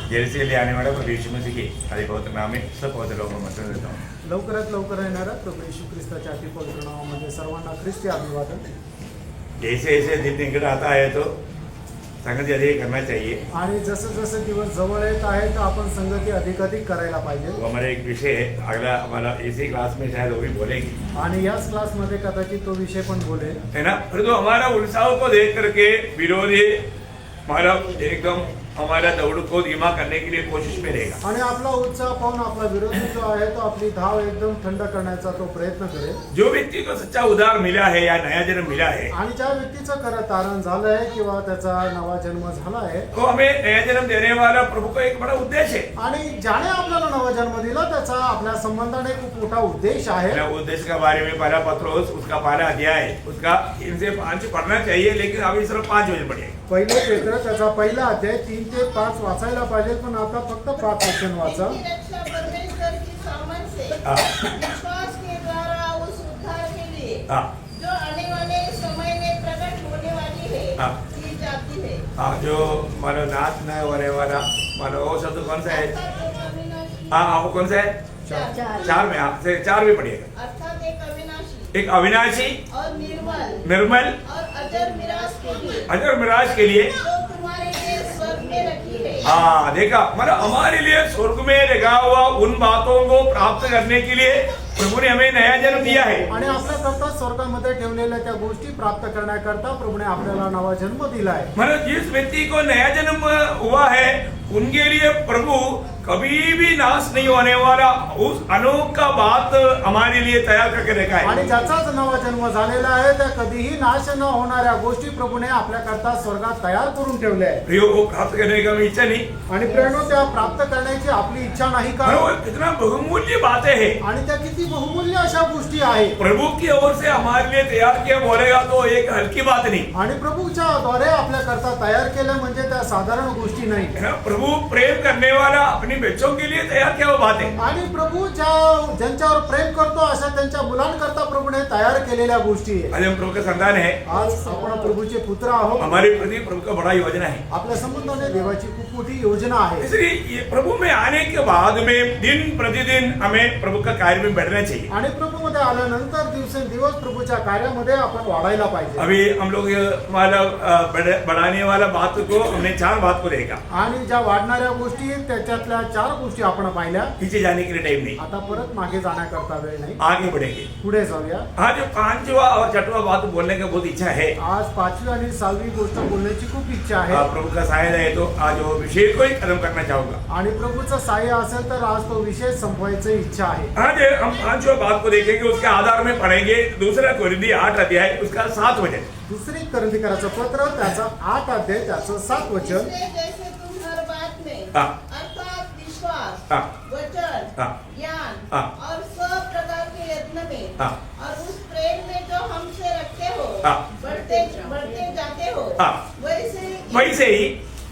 Jerusalem आने वाला प्रभु यीशु मसीह के आदि पवित्र नाम में सब पवित्र लोगों को वचन देता हूँ। लवकरात लवकर येणाऱ्या प्रभू येशू ख्रिस्ताच्या अति पवित्र नावामध्ये सर्वांना ख्रिस्ती अभिवादन। जैसे जैसे दिन निकट आता है तो संगति अधिक करना चाहिए। आणि जसं जसं दिवस जवळ येत आहे तर आपण संगती अधिकाधिक करायला पाहिजे। वो हमारा एक विषय है, अगला हमारा इसी क्लास में शायद वो भी बोलेंगे आणि याच क्लासमध्ये कदाचित तो विषय पण बोलेल, है ना। फिर तो हमारा उत्साह को देख करके विरोधी हमारा एकदम हमारा दौड़ को धीमा करने के लिए कोशिश में रहेगा। आणि आपला उत्साह पाहून आपला विरोधी जो आहे तो आपली धाव एकदम थंड करण्याचा तो प्रयत्न करेल। जो व्यक्ति को सच्चा उद्धार मिला है या नया जन्म मिला है, आणि ज्या व्यक्तीचं खरं तारण झालंय किंवा त्याचा नवा जन्म झाला आहे, तो हमें नया जन्म देने वाला प्रभु का एक बड़ा उद्देश्य है। आणि ज्याने आपल्याला नवा जन्म दिला त्याचा आपल्या संबंधाने खूप मोठा उद्देश आहे। उद्देश्य के बारे में पहला पत्रोस उसका पहला अध्याय उसका इनसे 5 पढ़ना चाहिए, लेकिन अभी सिर्फ 5 वचन पढ़े। पहिले पेत्र त्याचा पहिला अध्याय 3 ते 5 वाचायला पाहिजे, पण आता फक्त 5 वचन वाचा। रक्षा परमेश्वर की सामर्थ से विश्वास के द्वारा उस उद्धार के लिए जो आने वाले समय में प्रकट होने वाली है की जाती है। जो मानो नाश न होने वाला मानो वो शब्द कौन सा है? वो कौन सा है? 4 में आपसे 4 भी पढ़िएगा। अर्थात एक अविनाशी और निर्मल और अजर मिराज के लिए जो तुम्हारे लिए स्वर्ग में रखी है। देखा, मतलब हमारे लिए स्वर्ग में लगा हुआ उन बातों को प्राप्त करने के लिए प्रभु ने हमें नया जन्म दिया है। आणि आपल्याकरता स्वर्गामध्ये ठेवलेल्या त्या गोष्टी प्राप्त करण्याकरता प्रभूने आपल्याला नवा जन्म दिला आहे। मतलब जिस व्यक्ति को नया जन्म हुआ है उनके लिए प्रभु कभी भी नाश नहीं होने वाला उस अनोखा बात हमारे लिए तैयार करके रखा है। आणि ज्याचाच नवा जन्म झालेला आहे त्या कधीही नाश न होणाऱ्या गोष्टी प्रभूने आपल्याकरता स्वर्गात तयार करून ठेवल्या आहेत। प्रियो, वो प्राप्त करने का इच्छा नहीं, आणि प्रेरणो त्या प्राप्त करण्याची आपली इच्छा नाही का? वो कितना बहुमूल्य बातें है, आणि त्या किती बहुमूल्य अशा गोष्टी आहेत। प्रभु की ओर से हमारे लिए तैयार किया बोलेगा तो एक हल्की बात नहीं। आणि प्रभूच्या द्वारे आपल्याकरता तयार केलं म्हणजे त्या साधारण गोष्टी नाही। है ना। प्रभु प्रेम करने वाला अपनी बच्चों के लिए तैयार किया वो बातें। आणि प्रभू ज्यांच्यावर प्रेम करतो अशा त्यांच्या मुलांकरता प्रभूने तयार केलेल्या गोष्टी आहेत। आज हम प्रभु का संतान है, आज आपण प्रभूचे पुत्र आहोत। हमारे प्रति प्रभु का बड़ा योजना है। आपल्या संबंधाने देवाची खूप मोठी योजना आहे। इसलिए ये प्रभु में आने के बाद में दिन प्रतिदिन हमें प्रभु का कार्य में बढ़ना चाहिए। आणि प्रभूमध्ये आल्यानंतर दिवसेंदिवस प्रभूच्या कार्यामध्ये आपण वाढायला पाहिजे। अभी हम लोग वाला बढ़ाने वाला बात को हमने 4 बात को देखा। आणि ज्या वाढणाऱ्या गोष्टी त्याच्यातल्या 4 गोष्टी आपण पाहिल्या। पीछे जाने के लिए टाइम नहीं, आता परत मागे जाण्याकरता वेळ नाही, आगे बढ़ेंगे। पुढे जाऊया। आज जो 5वां और 6वां बात बोलने का बहुत इच्छा है। आज 5वी आणि 6वी गोष्ट बोलण्याची खूप इच्छा आहे। प्रभु का सहायता है तो आज वो विषय को ही खत्म करना चाहूंगा। आणि प्रभूचं सहाय्य असेल तर आज तो विषय संपवायची इच्छा आहे। आज हम 5वां बात को देखेंगे, उसके आधार में पढ़ेंगे 2 कोरिन्थी 8 अध्याय उसका 7 वचन। दुसरी कोरिन्थीकराचं पत्र त्याचा 8 अध्याय त्याचं 7 वचन। जैसे तुम हर बात में अर्थात विश्वास, वचन, ज्ञान और सब प्रकार के यत्न में और उस प्रेम में जो हमसे रखते हो बढ़ते जाते हो, वैसे ही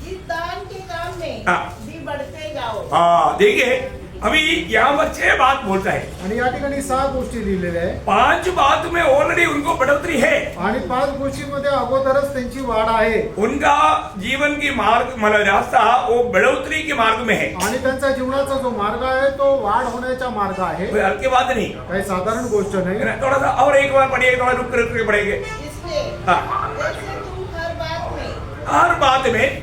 इस दान के काम में भी बढ़ते जाओ। देखिए अभी यहाँ पर 6 बात बोलता है आणि या ठिकाणी 6 गोष्टी लिहिलेल्या आहे। 5 बात में ऑलरेडी उनको बढ़ोतरी है आणि 5 गोष्टींमध्ये अगोदरच त्यांची वाढ आहे। उनका जीवन की मार्ग मतलब रास्ता वो बढ़ोतरी के मार्ग में है। आणि त्यांचा जीवनाचा जो मार्ग आहे तो वाढ होण्याचा मार्ग आहे। कोई हल्की बात नहीं, काही साधारण गोष्ट नाही। थोड़ा सा और एक बार पढ़िए, थोड़ा रुक के पढ़ेंगे। इसलिए जैसे तुम हर बात में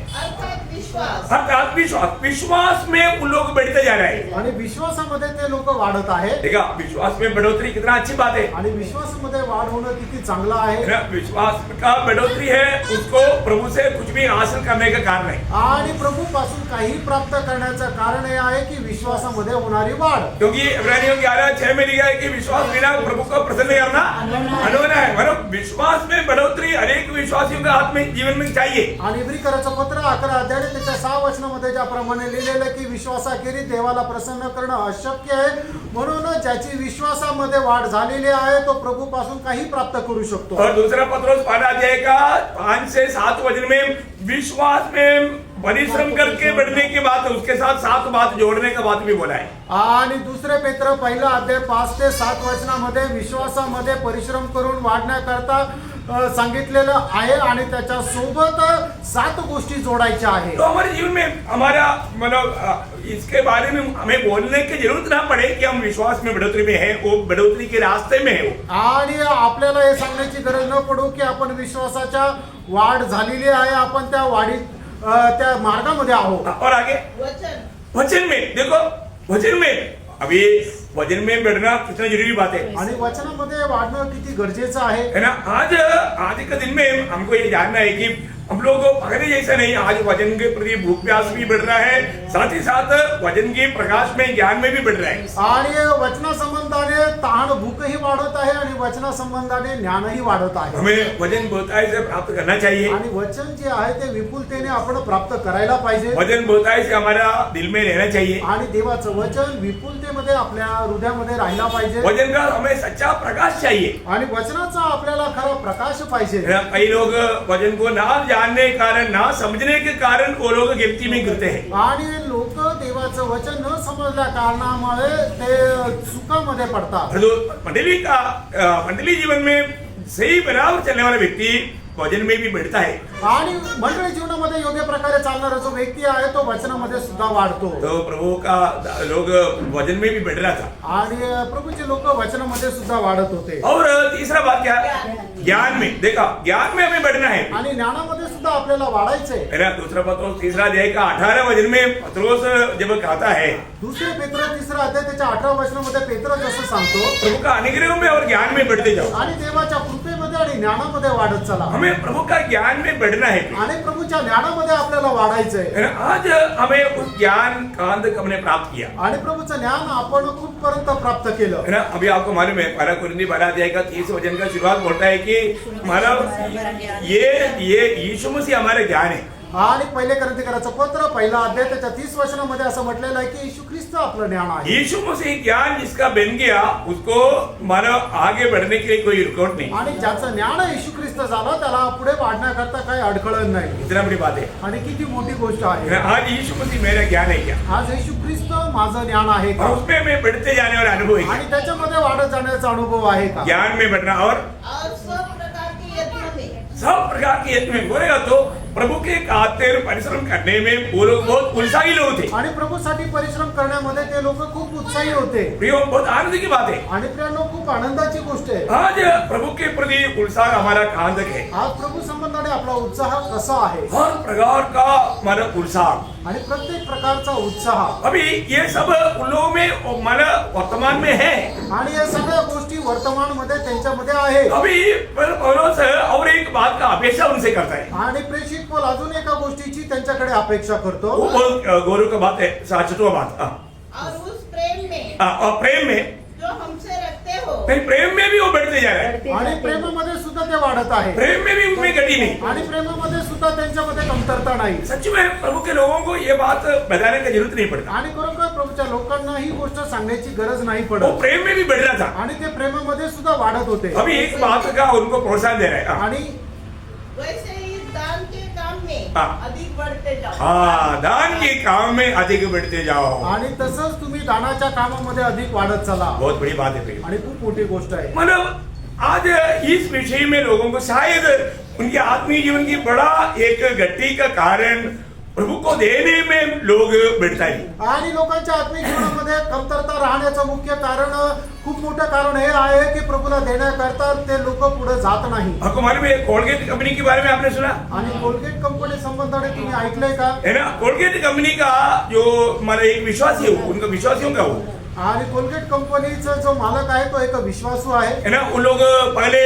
अर्थात विश्वास में उन लोग बढ़ते जा रहे हैं। आणि विश्वासामध्ये ते लोक वाढत आहेत। देखा, विश्वास में बढ़ोतरी कितना अच्छी बात है। आणि विश्वासामध्ये वाढ होणं किती चांगलं आहे। विश्वास का बढ़ोतरी है, उसको प्रभु से कुछ भी हासिल करने का कारण है। आणि प्रभू पासून काही प्राप्त करण्याचं कारण हे आहे की विश्वासामध्ये होणारी वाढ। क्योंकि इब्रानियों 11:6 में लिखा है कि विश्वास बिना प्रभु को प्रसन्न करना अनहोना है। मतलब विश्वास में बढ़ोतरी अनेक विश्वासियों के हाथ में जीवन में चाहिए। आणि इब्रिकराचं पत्र 11 अध्याय त्याच्या 6 वचनामध्ये ज्याप्रमाणे लिहिलेलं की विश्वासाखेरीज देवाला प्रसन्न करणं अशक्य आहे, म्हणून ज्याची विश्वासामध्ये वाढ झालेली आहे तो प्रभू पासून काही प्राप्त करू शकतो। और दूसरा पत्रोस 5 अध्याय का 5 से 7 वचन में विश्वास में परिश्रम करके बढ़ने की बात, उसके साथ 7 बात जोड़ने का बात भी बोला है। आणि दुसरे पेत्र पहिला अध्याय 5 ते 7 वचनामध्ये विश्वासामध्ये परिश्रम करून वाढण्याकरता सांगितलेलं आहे आणि त्याच्या सोबत 7 गोष्टी जोडायच्या आहेत. तो हमारे जीवन में हमारा मतलब इसके बारे में हमें बोलने की जरूरत ना पड़े कि हम विश्वास में बढ़ोतरी में है, वो बढ़ोतरी के रास्ते में है वो। आणि आपल्याला हे सांगण्याची गरज न पडू की आपण विश्वासाच्या वाढ झालेली आहे, आपण त्या वाढीत त्या मार्गामध्ये आहोत. और आगे वचन वचन में देखो, वचन में अभी वजन में बढ़ना कितना जरूरी बात है आणि वचनामध्ये वाढणं किती गरजेचं आहे. है ना। आज के दिन में हमको ये जानना है कि हम लोग पहले जैसा नहीं, आज वजन के प्रति भूख प्यास भी बढ़ रहा है, साथ ही साथ वजन के प्रकाश में ज्ञान में भी बढ़ रहा है. आणि वचना संबंधाने तहान भूकही वाढत आहे आणि वचना संबंधाने ज्ञानही वाढत आहे. हमें वजन बहुताई से प्राप्त करना चाहिए. आणि वचन जे आहे ते विपुलतेने आपण प्राप्त करायला पाहिजे. वजन बहुताई से हमारा दिल में रहना चाहिए. आणि देवाचं वचन विपुलतेमध्ये आपल्या हृदयामध्ये राहिला पाहिजे. वजन का हमें सच्चा प्रकाश चाहिए. आणि वचनाचा आपल्याला खरा प्रकाश पाहिजे. कई लोग वजन को ना जानने के कारण, ना समझने के कारण वो लोग गिरती में गिरते हैं. आणि लोक देवाचं वचन न समजल्या कारणामुळे ते चुकामध्ये पडतात. जो मंडली जीवन में सही बराबर चलने वाला व्यक्ति वजन में भी बढ़ता है. आणि मंडळी जीवनामध्ये योग्य प्रकारे चालणारा जो व्यक्ती आहे तो वचनामध्ये सुद्धा वाढतो. तो प्रभु का लोग वजन में भी बढ़ रहा था. आणि प्रभूचे लोक वचनामध्ये सुद्धा वाढत होते. और तीसरा बात क्या है, ज्ञान में. देखा, ज्ञान में हमें बढ़ना है. आणि ज्ञानामध्ये सुद्धा आपल्याला वाढायचंय. मेरा दूसरा पत्रोस 3 अध्याय का 18 वचन में पत्रोस जब कहता है, दुसरे पेत्र 3 अध्याय त्याच्या 18 वचनामध्ये पेत्र जसं सांगतो, प्रभु का अनुग्रह में और ज्ञान में बढ़ते जाओ. आणि देवाच्या कृपेमध्ये आणि ज्ञानामध्ये वाढत चला. हमें प्रभु का ज्ञान में बढ़ना है. आणि प्रभूच्या ज्ञानामध्ये आपल्याला वाढायचंय. आज हमें उस ज्ञान कांत हमने प्राप्त किया. आणि प्रभूचं ज्ञान आपण कुठपर्यंत प्राप्त केलं. है ना। अभी आपको मालूम है 1 कुरिन्थी 12 अध्याय का 30 वचन का शुरुआत बोलता है कि मानव ये यीशु मसीह हमारे ज्ञान है. आणि पहिले करंथीकराचं पत्र 1 अध्याय त्याच्या 30 वचनामध्ये असं म्हटलेलं आहे की येशू ख्रिस्त आपलं ज्ञान आहे. यीशु मसीह ज्ञान जिसका बन गया उसको मानव आगे बढ़ने के लिए कोई रुकावट नहीं. आणि ज्याचं ज्ञान येशू ख्रिस्त झालं त्याला पुढे वाढण्याकरता काही अडखळण नाही. इतना बड़ी बात है. आणि किती मोठी गोष्ट आहे. आज यीशु मसीह मेरा ज्ञान है क्या? आज येशू ख्रिस्त माझं ज्ञान आहे का? और उसमें मैं बढ़ते जाने वाला अनुभव है क्या? आणि त्याच्यामध्ये वाढत जाण्याचा अनुभव आहे का? ज्ञान में बढ़ना और सब प्रकार के यत्न में. सब प्रकार के यत्न में बोलेगा तो प्रभु के खातिर परिश्रम करने में वो लोग बहुत उत्साही लोग थे. आणि प्रभूसाठी परिश्रम करण्यामध्ये ते लोक खूप उत्साही होते. प्रियो, बहुत आनंद की बात है. आणि प्रियांनो खूप आनंदाची गोष्ट आहे. आज प्रभु के प्रति उत्साह हमारा कांदक है. आज प्रभू संबंधाने आपला उत्साह कसा आहे? हर प्रकार का हमारा उत्साह आणि प्रत्येक प्रकारचा उत्साह. अभी ये सब उन लोगों में हमारा वर्तमान में है. आणि या सगळ्या गोष्टी वर्तमान मध्ये त्यांच्यामध्ये आहे. अभी पौलुस और एक बात का अपेक्षा उनसे करता है. आणि प्रेषित पौल अजून एका गोष्टीची त्यांच्याकडे अपेक्षा करतो. वो बहुत गौरव का बात है, साचत्व बात. और उस प्रेम में और प्रेम में, जो हमसे रखते हो. नहीं, प्रेम में भी वो बढ़ते जा रहे हैं. आणि प्रेमामध्ये सुद्धा ते वाढत आहे. प्रेम में भी उनमें घटी नहीं. आणि प्रेमामध्ये सुद्धा त्यांच्यामध्ये कमतरता नाही. सच में प्रभु के लोगों को ये बात बताने की जरूरत नहीं पड़ता. आणि खरोखर प्रभूच्या लोकांना ही गोष्ट सांगण्याची गरज नाही वो पडत. प्रेम में भी बढ़ रहा था. आणि ते प्रेमामध्ये सुद्धा वाढत होते. अभी एक बात का उनको प्रोत्साहन दे रहा है. आणि वैसे ही दान के काम में हाँ। अधिक बढ़ते जाओ. हाँ, दान के काम में अधिक बढ़ते जाओ. आणि तसंच तुम्ही दानाच्या कामामध्ये अधिक वाढत चला. बहुत बड़ी बात है प्रिय. आणि खूप मोठी गोष्ट आहे. मतलब आज इस विषय में लोगों को शायद उनके आत्मीय जीवन की बड़ा एक गति का कारण प्रभु को देने में लोग बढ़ता है. आणि लोकांच्या आत्मिक जीवनामध्ये कमतरता राहण्याचं मुख्य कारण, खूप मोठं कारण हे आहे की प्रभूला देण्याकरता ते लोक पुढे जात नाही. आपको मालूम है कोलगेट कंपनी के बारे में आपने सुना आणि कोलगेट कंपनी संबंधाने तुम्ही ऐकलंय का? है ना? कोलगेट कंपनी का जो हमारा एक विश्वासी है, उनका विश्वासियों का वो आणि कोलगेट कंपनीचा जो मालक आहे तो एक विश्वासू आहे. है ना. उन लोग पहले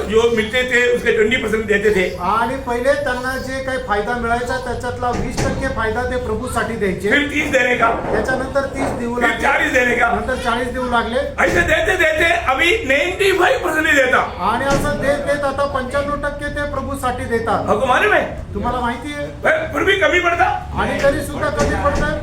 जो मिलते थे उसके 20% देते थे. आणि पहिले त्यांना जे काही फायदा मिळायचा त्याच्यातला 20% फायदा ते प्रभूसाठी द्यायचे. फिर 30 देने का, त्याच्यानंतर 30 देऊ फिर लागले, 40 देने का, नंतर 40 देऊ लागले. ऐसे देते देते अभी 95% नहीं देता. आणि असं देत देत आता 95% ते प्रभूसाठी देतात. आपको मालूम है? तुम्हाला माहिती आहे? फिर भी कमी पड़ता. आणि तरी सुद्धा कमी पडतं.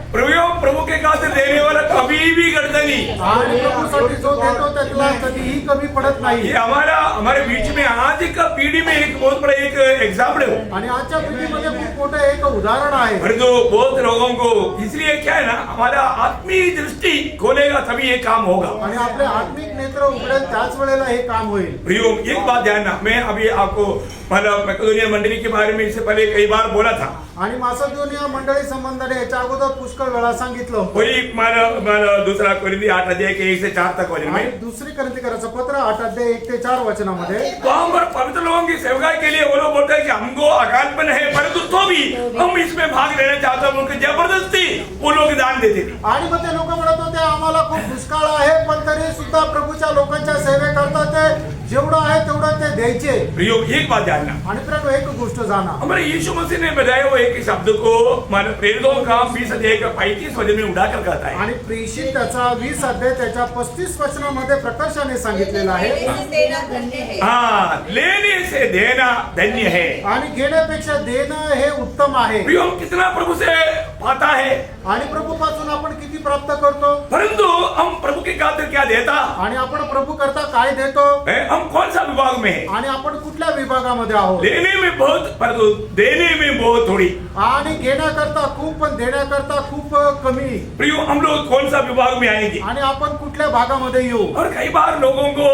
प्रभु के खातिर देने वाला कभी भी करता नहीं. आणि प्रभूसाठी जो देतो त्यातला कधीही कमी पडत नाही. ये हमारे बीच में आज का पीढ़ी में एक बहुत बड़ा एक एक एग्जाम्पल है वो। आणि आजच्या पिढीमध्ये खूप मोठं एक उदाहरण आहे. परंतु बहुत लोगों को इसलिए क्या है ना, हमारा आत्मीय दृष्टि खोलेगा तभी ये काम होगा। आणि आपले आत्मिक नेत्र उघडेल त्याच वेळेला हे काम होईल. प्रियो, एक बात ध्यान ना, मैं अभी आपको मतलब मैकेडोनिया मंडली के बारे में इससे पहले कई बार बोला था। आणि मासेदोनिया मंडळी संबंधाने याच्या अगोदर पुष्कळ वेळा सांगितलं होतं. वही मानो दूसरा कोरिन्थी 8 अध्याय के 1 से 4 तक वचन आणि में दुसरी कोरिन्थीकराचं पत्र 8 अध्याय 1 ते 4 वचनामध्ये वहां पर पवित्र लोगों की सेवकाई के लिए वो लोग बोलते हैं कि हमको अकालपन है, परंतु तो भी हम इसमें भाग लेना चाहते हैं, उनकी जबरदस्ती वो लोग दान देते थे। आणि मग ते लोक म्हणत होते आम्हाला खूप दुष्काळ आहे, पण तरी सुद्धा प्रभूच्या लोकांच्या सेवेकरता ते जेवढं आहे तेवढं ते द्यायचे. प्रियो, एक बात जानना, आणि प्रियो एक गोष्ट जाणा, हमारे यीशु मसीह ने बताया वो एक शब्द को मान प्रेरितों का 20 अध्याय का 35 वचन में उड़ाकर कहता है। आणि प्रेषित त्याचा 20 अध्याय त्याच्या 35 वचनामध्ये प्रकर्षाने सांगितलेलं आहे. देना धन्य है। हाँ, लेने से देना धन्य है। आणि घेण्यापेक्षा देणं हे उत्तम आहे. प्रियो, हम कितना प्रभु से पाता है, आणि प्रभूपासून आपण किती प्राप्त करतो, परंतु हम प्रभु के खातिर क्या देता आणि आपण प्रभू करता काय देतो, है? हम कौन सा विभाग में है? आणि आपण कुठल्या विभागामध्ये आहोत. लेने में बहुत, परंतु देने में बहुत थोड़ी। आणि घेण्याकरता खूप पण देण्याकरता खूप कमी. प्रियो, हम लोग कौन सा विभाग में आएंगे? आणि आपण कुठल्या भागामध्ये येऊ. और कई बार लोगों को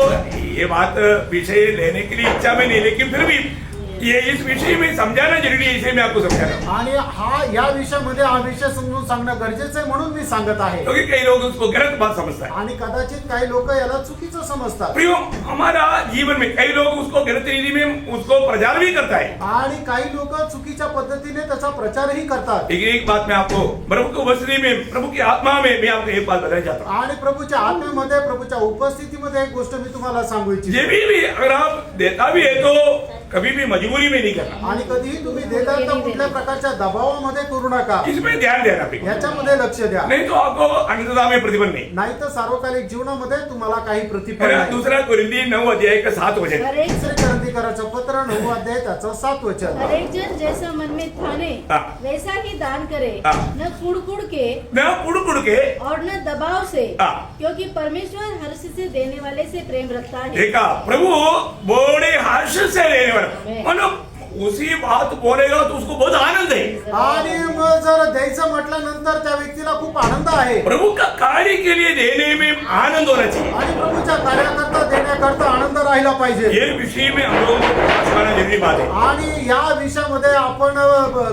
ये बात विषय लेने के लिए इच्छा में नहीं, लेकिन फिर भी ये इस विषय में समझाना जरूरी है, इसे मैं आपको समझा रहा हूँ। आणि या विषयामध्ये हा विषय समजून सांगणं गरजेचं आहे म्हणून मी सांगत आहे. क्योंकि कई लोग उसको गलत बात समझता है। आणि कदाचित काही लोक याला चुकीचं समजतात. प्रियो, हमारा जीवन में कई लोग उसको गलत रीति में उसको प्रचार भी करता है। आणि काही लोक चुकीच्या पद्धतीने त्याचा प्रचारही करतात. लेकिन एक बात मैं आपको प्रभु को वसनी में, प्रभु की आत्मा में मैं आपको एक बात बताना चाहता हूँ। आणि प्रभूच्या आत्म्यामध्ये प्रभूच्या उपस्थितीमध्ये एक गोष्ट मी तुम्हाला सांगू इच्छितो. ये भी अगर आप देता भी है तो कभी भी मजबूरी में नहीं करना, आणि कधीही तुम्ही देता तर कुठल्या प्रकारच्या दबावामध्ये करू नका. इसमें ध्यान देना प्रियो। याच्यामध्ये लक्ष द्या, नहीं तो आपको अंधता में प्रतिफल नहीं। नाही तर सार्वकालिक जीवनामध्ये तुम्हाला काही प्रतिफल मेरा नाही. दूसरा कोरिन्थी 9 अध्याय का 7 वचन। हर एक दुसरे कोरिन्थीकराचं पत्र 9 अध्याय त्याचं 7 वचन. हर एक जन जैसा मन में ठाने हाँ। वैसा ही दान करे, हाँ। न कुड़ के न कुड़ के और न दबाव से, हाँ। क्योंकि परमेश्वर हर्ष से देने वाले से प्रेम रखता है। देखा, प्रभु बड़े हर्ष से लेने वाला, मतलब उसी बात बोलेगा तो उसको बहुत आनंद है। आणि मग जर द्यायचं म्हटल्यानंतर त्या व्यक्तीला खूप आनंद आहे. प्रभु का कार्य के लिए देने में आनंद होना चाहिए। आणि प्रभूच्या कार्याकरता देण्याकरता आनंद राहिला पाहिजे. ये विषय में हम लोगों को प्रयास करना जरूरी बात है। आणि या विषयामध्ये आपण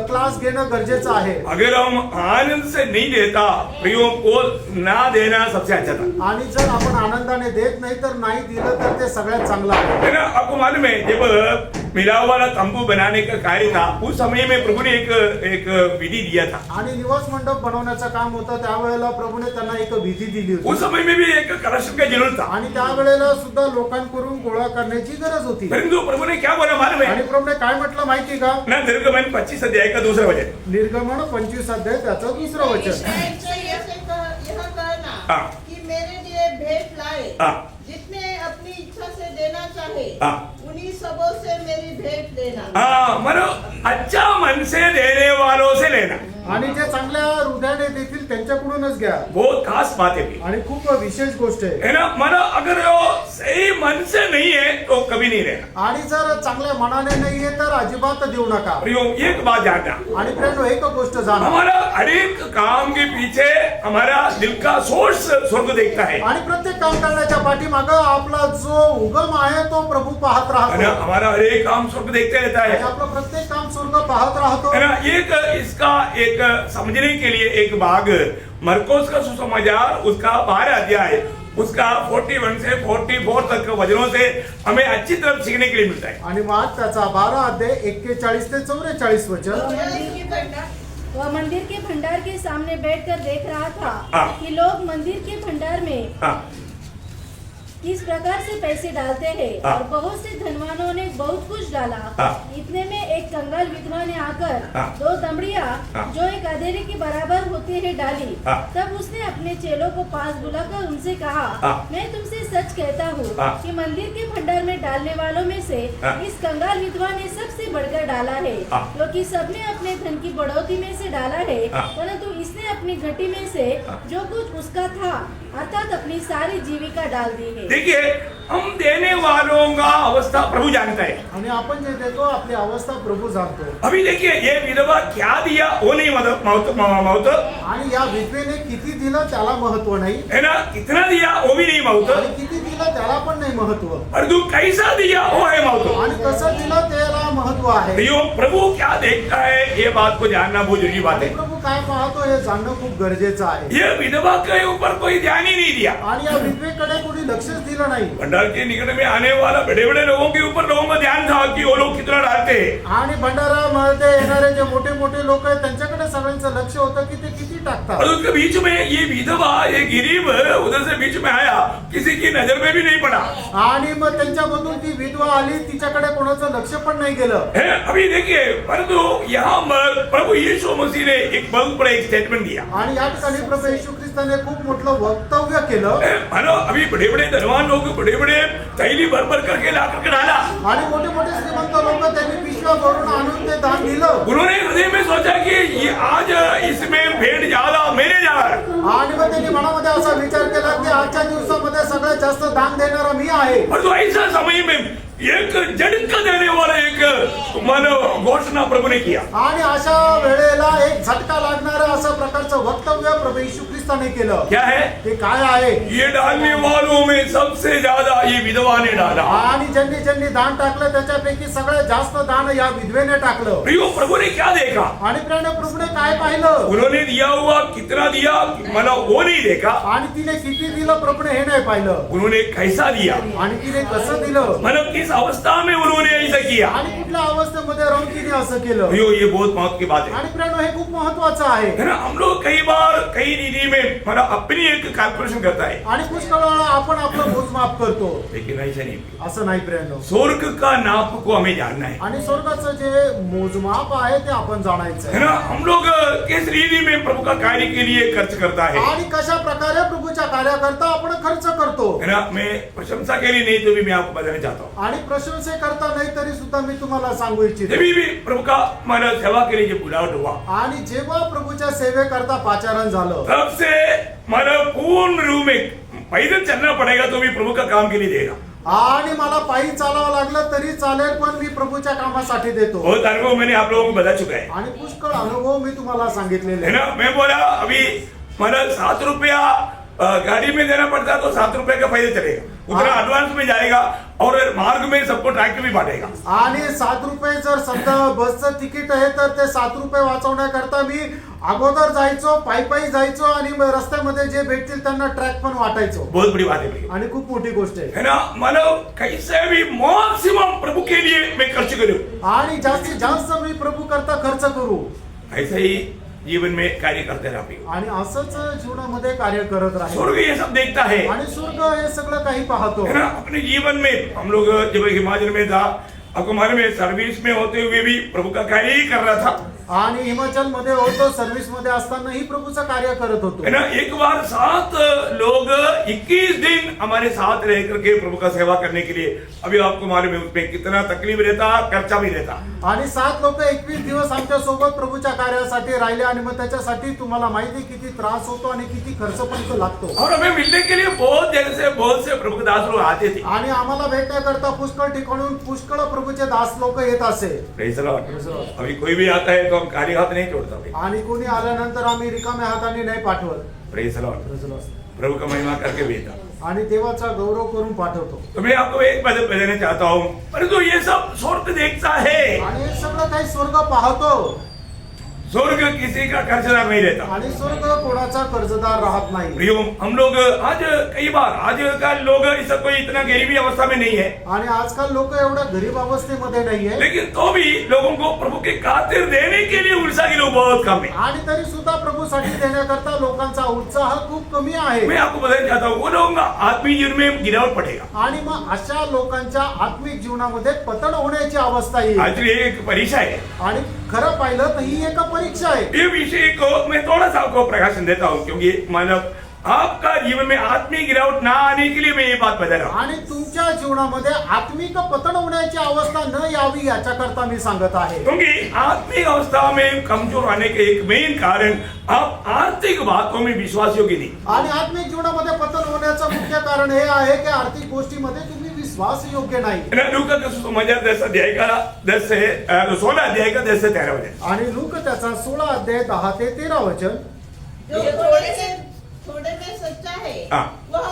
क्लास घेणं गरजेचं आहे. अगर हम आनंद से नहीं देता, प्रियो को ना देना सबसे अच्छा था। आणि जर आपण आनंदाने देत नाही तर नाही दिलं तर ते सगळ्यात चांगलं आहे. है ना, आपको मालूम है जब मिलाव वाला तंबू बनाने का कार्य था, उस समय में प्रभु ने एक विधि दिया था। आणि निवास मंडप बनवण्याचं काम होतं त्यावेळेला प्रभूने त्यांना एक विधी दिली उस होती. समय में भी एक कलश का जरूरत था, आणि त्यावेळेला सुद्धा लोकांकडून गोळा करण्याची गरज होती. परंतु प्रभु ने क्या बोला मालूम आणि है? प्रभूने काय म्हटलं माहिती का? ना निर्गमन 25 अध्याय का दूसरा वचन। निर्गमन 25 अध्याय त्याचं दुसरं वचन. इस्राएल से यह कहना हाँ। कि मेरे लिए भेंट लाए, हाँ। जितने अपनी इच्छा से देना चाहे, हाँ। उन्हीं सबों से मेरी भेंट देना। हाँ, मानो अच्छा मन से देने वालों से लेना आणि जे चांगल्या हृदयाने देतील त्यांच्याकडूनच घ्या. बहुत खास बात है भी। आणि खूप विशेष गोष्ट आहे. है ना, मानो अगर वो सही मन से नहीं है तो कभी नहीं लेना। आणि जर चांगल्या मनाने नाहीये तर अजिबात देऊ नका. प्रियो, एक बात जानना, आणि प्रेम एक गोष्ट जाणा, हमारा हर एक काम के पीछे हमारा दिल का सोर्स स्वर्ग देखता है। आणि प्रत्येक काम करण्याच्या पाठीमाग आपला जो उगम आहे तो प्रभू पाहत है ना, राहतो. हमारा हर एक काम स्वर्ग देखते रहता आणि है। आपलं प्रत्येक काम स्वर्ग पाहत राहतो. है ना, एक इसका एक समझने के लिए एक भाग मरकोस का सुसमाचार उसका 12 अध्याय उसका 41 से 44 तक के वचनों से हमें अच्छी तरह सीखने के लिए मिलता है। आणि मग त्याचा 12 अध्याय 41 ते 44 वचन. वह मंदिर के भंडार के सामने बैठकर देख रहा था हाँ। कि लोग मंदिर के भंडार में हाँ, किस प्रकार से पैसे डालते हैं, हाँ। और बहुत से धनवानों ने बहुत कुछ डाला। हाँ। इतने में एक कंगाल विधवा ने आकर हाँ। 2 दमड़ियां हाँ। जो एक अधेरे के बराबर होते हैं डाली। हाँ। तब उसने अपने चेलों को पास बुलाकर उनसे कहा, हाँ। मैं तुमसे सच कहता हूँ हाँ। कि मंदिर के भंडार में डालने वालों में से हाँ। इस कंगाल विधवा ने सबसे बढ़कर डाला है, हाँ। क्योंकि सबने अपने धन की बढ़ोतरी में से डाला है, हाँ। परंतु इसने अपनी घटी में से हाँ। जो कुछ उसका था अर्थात अपनी सारी जीविका डाल दी है। देखिए हम देने वालों का अवस्था प्रभु जानता है। आणि आपण जे देतो आपली अवस्था प्रभू जाणतो. अभी देखिए ये विधवा क्या दिया वो नहीं महत्व आणि या विधवेने किती दिलं त्याला महत्व नाही है ना, कितना दिया वो भी नहीं महत्व, आणि किती दिलं त्याला पण नाही महत्व, परंतु कैसा दिया वो है महत्व। आणि कसं दिलं त्याला महत्व आहे. यो प्रभु क्या देखता है ये बात को जानना बहुत जरूरी बात है। प्रभू काय पाहतो हे जाणणं खूप गरजेचं आहे. ये विधवा के ऊपर कोई ध्यान ही नहीं दिया। आणि या विधवेकडे कोणी लक्षच दिलं नाही. भंडार के निकट में आने वाला बड़े बड़े लोगों के ऊपर लोगों का ध्यान था कि वो लोग कितना डालते हैं। आणि भंडारामध्ये येणारे जे मोठे मोठे लोक आहेत त्यांच्याकडे सगळ्यांचं लक्ष होतं की ते किती टाकतात. और उसके बीच में ये विधवा ये गरीब उधर से बीच में आया, किसी की नजर में भी नहीं पड़ा आणि मग त्यांच्यामधून ती विधवा आली, तिच्याकडे कोणाचं लक्ष पण नाही गेलं. है। अभी देखिए परंतु यहाँ पर प्रभु यीशु मसीह ने एक बहुत बड़ा एक स्टेटमेंट दिया। आणि या ठिकाणी प्रभू येशू ख्रिस्ताने खूप मोठं वक्तव्य केलं. मानो अभी बड़े बड़े धनवान लोग बड़े बड़े थैली भर भर करके ला करके डाला, आणि मोठे मोठे श्रीमंत लोक त्यांनी पिशव्या भरून आणून ते दान दिलं. उन्होंने हृदय में सोचा कि ये आज इसमें भेंट ज्यादा मेरे जा रहा है। आणि मग त्यांनी मनामध्ये असा विचार केला की आजच्या दिवसामध्ये सगळ्यात जास्त दान देणारा मी आहे. और तो ऐसा समय में एक झटका देने वाला एक मानो घोषणा प्रभु ने किया। आणि अशा वेळेला एक झटका लागणारं असं प्रकारचं वक्तव्य प्रभू येशू ख्रिस्ताने केलं. क्या है? ते काय आहे? ये डालने वालों में सबसे ज्यादा ये विधवा ने डाला। आणि ज्यांनी ज्यांनी दान टाकलं त्याच्यापैकी सगळ्यात जास्त दान या विधवेने टाकलं. प्रियो प्रभु ने क्या देखा? आणि प्रभूने काय पाहिलं? उन्होंने दिया हुआ कितना दिया मला वो नहीं देखा, आणि तिने किती दिलं प्रभूने हे नाही पाहिलं. उन्होंने कैसा दिया, आणि तिने कसं दिलं, मतलब किस अवस्था में उन्होंने ऐसा किया। आणि कुठल्या अवस्थेमध्ये राहून तिने असं केलं. प्रियो ये बहुत महत्व की बात है, आणि प्रेरणा हे खूप महत्वाचं आहे. है ना। हम लोग कई बार कई रीति में मतलब अपनी एक कैलकुलेशन करता है, आणि पुष्कळ वेळा आपण आपलं मोजमाप करतो, लेकिन ऐसा नहीं। असं नाही प्रेरणा. स्वर्ग का नाप को हमें जानना है, आणि स्वर्गाचं जे मोजमाप आहे ते आपण जाणायचं है ना। हम लोग किस रीति में प्रभु का कार्य के लिए खर्च करता है, आणि कशा प्रकारे प्रभूच्या कार्याकरता आपण खर्च करतो. है ना। मैं प्रशंसा के लिए नहीं तो भी मैं आपको बताना चाहता हूँ, आणि प्रशंसे करता नाही तरी सुद्धा मी तुम्हाला सांगू इच्छितो. जब भी प्रभु का मानव सेवा के लिए जो बुलावट हुआ, आणि जेव्हा प्रभूच्या सेवेकरता पाचारण झालं, तब से मानव पूर्ण रूप में पैदल चलना पड़ेगा तो भी प्रभु का काम के लिए देगा। आणि मला पायी चालावं लागलं तरी चालेल, पण मी प्रभूच्या कामासाठी देतो. बहुत अनुभव मैंने आप लोगों को बता चुका है, आणि पुष्कळ अनुभव मी तुम्हाला सांगितलेले है ना। मैं बोला अभी मानव 7 रुपया गाड़ी में देना पड़ता है तो 7 रुपए का पैदल चलेगा, उतना एडवांस में जाएगा और मार्ग में सबको ट्रैक्टर भी बांटेगा। आणि 7 रुपये जर समजा बसचं तिकीट आहे तर ते 7 रुपये वाचवण्याकरता मी अगोदर जायचो, पायी जायचो, आणि रस्त्यामध्ये जे भेटतील त्यांना ट्रॅक पण वाटायचो. बहुत बड़ी बात है भैया, आणि खूप मोठी गोष्ट आहे. है ना। मानव कैसे भी मैक्सिमम प्रभु के लिए मैं खर्च करूं, आणि जास्तीत जास्त मी प्रभू करता खर्च करू, ऐसे ही जीवन में कार्य करते रहा। आणि असंच जीवनामध्ये कार्य करत राहील. स्वर्ग ये सब देखता है, आणि स्वर्ग हे सगळं काही पाहतो. है ना। अपने जीवन में हम लोग जब हिमाचल में था, आपको मालूम है सर्विस में होते हुए भी प्रभु का कार्य ही कर रहा था, आणि हिमाचल मध्ये होतो, सर्व्हिस मध्ये असतानाही प्रभूचं कार्य करत होतो. है ना। एक बार 7 लोग 21 दिन हमारे साथ रह करके प्रभु का सेवा करने के लिए, अभी आपको मालूम है उसमें कितना तकलीफ रहता, खर्चा भी रहता। आणि 7 लोक 21 दिवस आमच्या सोबत प्रभूच्या कार्यासाठी राहिले, आणि मग त्याच्यासाठी तुम्हाला माहिती किती त्रास होतो आणि किती खर्च पण तो लागतो. और हमें मिलने के लिए बहुत जगह से बहुत से प्रभु के दास लोग आते थे, आणि आम्हाला भेटण्याकरता पुष्कळ ठिकाणून पुष्कळ प्रभूचे दास लोक येत असे. Praise the Lord. अभी कोई भी आता है तो हम खाली हाथ नहीं छोड़ता भाई। आणि कोणी आल्यानंतर आम्ही रिकाम्या हाताने नाही पाठवत. Praise the Lord. प्रभु का महिमा करके भेजा, आणि देवाचा गौरव करून पाठवतो. तो मैं आपको एक बात बताना चाहता हूँ, परंतु ये सब स्वर्ग देखता है, आणि हे सगळं काही स्वर्ग पाहतो. स्वर्ग किसी का कर्जदार नहीं रहता। आणि स्वर्ग कोणाचा कर्जदार राहत नाही. प्रियो हम लोग आज कई बार आज का लोग इस कोई इतना गरीबी अवस्था में नहीं है, आणि आजकाल लोक एवढ्या गरीब अवस्थेमध्ये नाहीये, लेकिन तो भी लोगों को प्रभु के खातिर देने के लिए उत्साह की लोग बहुत कम है। आणि तरी सुद्धा प्रभूसाठी देण्याकरता लोकांचा उत्साह खूप कमी आहे. मैं आपको बताना चाहता हूँ वो लोगों का आत्मीय जीवन में गिरावट पड़ेगा। आणि मग अशा लोकांच्या आत्मिक जीवनामध्ये पतन होण्याची अवस्था येईल. आज एक परीक्षा है, आणि खरं पाहिलं तर ही एक परीक्षा आहे. ये विषय को मैं थोड़ा सा आपको प्रकाशन देता हूँ, क्योंकि मानव आपका जीवन में आत्मिक गिरावट ना आने के लिए मैं ये बात बता रहा हूँ। आणि तुमच्या जीवनामध्ये आत्मिक पतन होण्याची अवस्था न यावी याच्याकरता मी सांगत आहे. क्योंकि आत्मिक अवस्था में कमजोर आने के एक मेन कारण आप आर्थिक बातों में विश्वास योग्य नहीं। आणि आत्मिक जीवनामध्ये पतन होण्याचं मुख्य कारण हे आहे की आर्थिक गोष्टीमध्ये तुम्ही विश्वास योग्य नाही. लूका का सुसमाचार 10 अध्याय का 10 से 16 अध्याय का 10 से 13 वचन। आणि लूक त्याचा 16 अध्याय 10 ते 13 वचन. जो थोड़े में सच्चा है हाँ। वह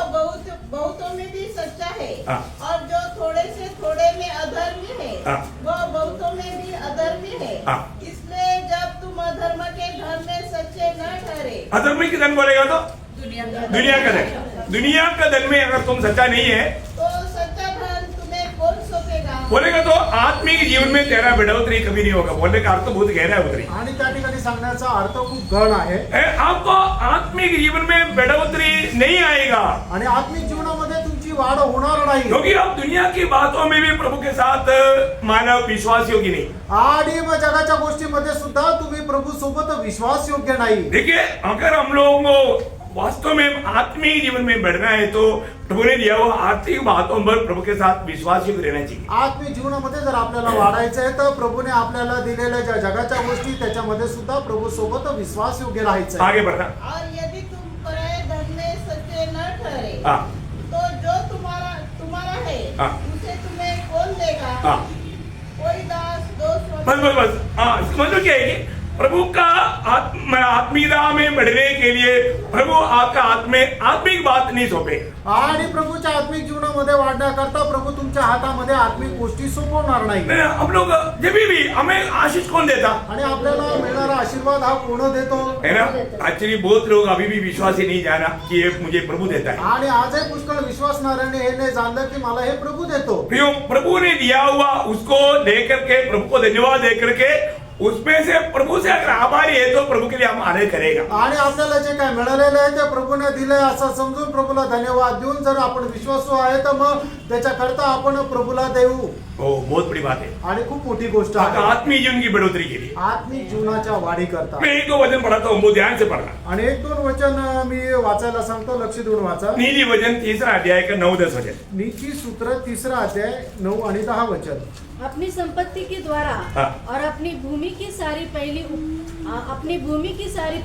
बहुतों में भी सच्चा है हाँ। और जो थोड़े से थोड़े में अधर्मी है हाँ। वह बहुतों में भी अधर्मी है। हाँ। इसलिए जब तुम अधर्म के धन में सच्चे न ठहरे अधर्म की धन बोलेगा तो दुनिया का धन। दुनिया का धन में अगर तुम सच्चा नहीं है तो सच्चा धन तुम्हें कौन सौंपेगा? बोलेगा तो आत्मिक जीवन में तेरा बढ़ोतरी कभी नहीं होगा। बोलने का अर्थ बहुत गहरा है उतरी। आणि त्या ठिकाणी सांगण्याचा अर्थ खूप गहन आहे. आपको आत्मिक जीवन में बढ़ोतरी नहीं आएगा आणि आत्मिक जीवनामध्ये तुमची वाढ होणार नाही. क्योंकि आप दुनिया की बातों में भी प्रभु के साथ मानव विश्वास योग्य नहीं। आणि मग जगाच्या गोष्टीमध्ये सुद्धा तुम्ही प्रभू सोबत विश्वास योग्य नाही. देखिए अगर हम लोगों को वास्तव में आत्मिक जीवन में बढ़ना है तो प्रभु ने दिया हुआ आर्थिक बातों पर प्रभु के साथ विश्वास योग्य रहना चाहिए। आत्मिक जीवनामध्ये जर आपल्याला वाढायचं आहे तर प्रभूने आपल्याला दिलेल्या ज्या जगाच्या गोष्टी त्याच्यामध्ये सुद्धा प्रभू सोबत विश्वास योग्य राहायचं आहे. आगे बढ़ना। और यदि तुम पराये धन में सच्चे न ठहरे हाँ। तो जो तुम्हारा है हाँ। उसे तुम्हें कौन देगा? हाँ। कोई दास दोस्त बस हाँ, इसका मतलब क्या है कि प्रभु का आत्मीयता में बढ़ने के लिए प्रभु आपका आत्मिक बात नहीं सौंपे। आणि प्रभूच्या आत्मिक जीवनामध्ये वाढण्याकरता प्रभू तुमच्या हातामध्ये आत्मिक गोष्टी सोपवणार नाही. हम लोग जब भी हमें आशीष कौन देता आणि आपल्याला मिळणारा आशीर्वाद हा कोण देतो? है ना। एक्चुअली बहुत लोग अभी भी विश्वास ही नहीं जाना कि ये मुझे प्रभु देता है। आणि आजही पुष्कळ विश्वासणाऱ्यांनी हे नाही जाणलं की मला हे प्रभु देतो. प्रभु ने दिया हुआ उसको देकर के प्रभु को धन्यवाद देकर के उसमें से प्रभु से अगर आभारी है तो प्रभु के लिए हम आदर करेगा। आणि आपल्याला जे काय मिळालेलं आहे ते प्रभूने दिलंय असं समजून प्रभूला धन्यवाद देऊन जर आपण विश्वासू आहे तर मग त्याच्याकरता आपण प्रभूला देऊ. बहुत बड़ी बात है। आणि खूप मोठी गोष्ट आहे आत्मिक जीवन की बढ़ोतरी के लिए आत्मिक जीवनाच्या वाढी करता. मैं एक दो वचन पढ़ाता हूँ, वो ध्यान से पढ़ना। आणि 1-2 वचन मी वाचायला सांगतो, लक्ष देऊन वाचा. नीति वचन 3 अध्याय का 9-10 वचन। नीति सूत्र 3 अध्याय 9 आणि 10 वचन. अपनी संपत्ति के द्वारा हाँ। और अपनी भूमि की सारी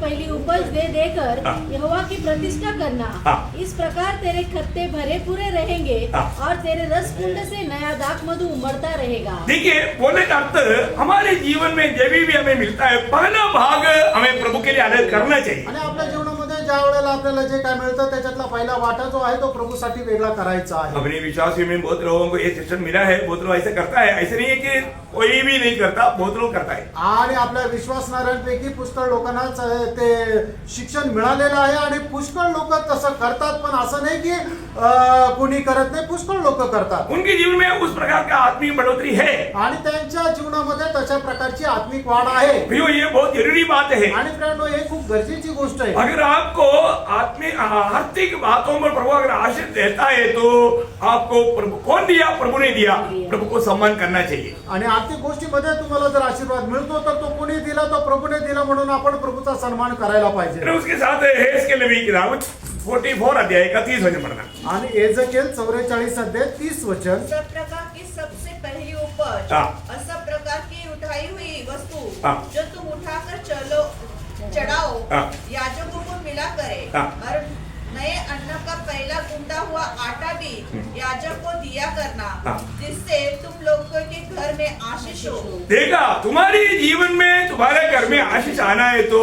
पहली उपज दे देकर हाँ। यहोवा की प्रतिष्ठा करना। हाँ। इस प्रकार तेरे खत्ते भरे पूरे रहेंगे हाँ। और तेरे रस कुंड से नया दाख मधु उमड़ता रहेगा। देखिए बोलने का अर्थ हमारे जीवन में जब भी हमें मिलता है पहला भाग हमें प्रभु के लिए आदर करना चाहिए। आणि आपल्या जीवनामध्ये ज्या वेळेला आपल्याला जे काय मिळतं त्याच्यातला पहिला वाटा जो आहे तो प्रभूसाठी वेगळा करायचा आहे. अपने विश्वास में बहुत लोगों को ये शिक्षण मिला है, बहुत लोग ऐसा करता है। ऐसे नहीं है कि कोई भी नहीं करता, बहुत लोग करता है। आणि आपल्या विश्वासणाऱ्यांपैकी पुष्कळ लोकांना ते शिक्षण मिळालेलं आहे आणि पुष्कळ लोक तसं करतात, पण असं नाही की कोणी करत नाही, पुष्कळ लोक करतात. उनके जीवन में उस प्रकार का आत्मिक बढ़ोतरी है आणि त्यांच्या जीवनामध्ये तशा प्रकारची आत्मिक वाढ आहे. भैया ये बहुत जरूरी बात है। आणि फ्रेंड हे खूप गरजेची गोष्ट आहे. अगर आपको आर्थिक बातों पर प्रभु अगर आशीष देता है तो आपको प्रभु कौन दिया? प्रभु ने दिया। प्रभु को सम्मान करना चाहिए। आणि आर्थिक गोष्टीमध्ये तुम्हाला जर आशीर्वाद मिळतो तर तो कोणी दिला? तो प्रभूने दिला, म्हणून आपण प्रभूचा सन्मान करायला पाहिजे. फिर उसके साथ हेस्केल नबी की किताब 44 अध्याय का 30 वचन पढ़ना। आणि एजेकिएल 44 अध्याय 30 वचन. सब प्रकार की सबसे पहली उपज हाँ। और सब प्रकार की उठाई हुई वस्तु हाँ। जो तुम उठाकर चढ़ाओ हाँ। याजकों को मिला करे हाँ। और नए अन्न का पहला गुंदा हुआ आटा भी याजक को दिया करना, हाँ। जिससे तुम लोगों के घर में आशीष हो। देखा तुम्हारे जीवन में तुम्हारे घर में आशीष आना है तो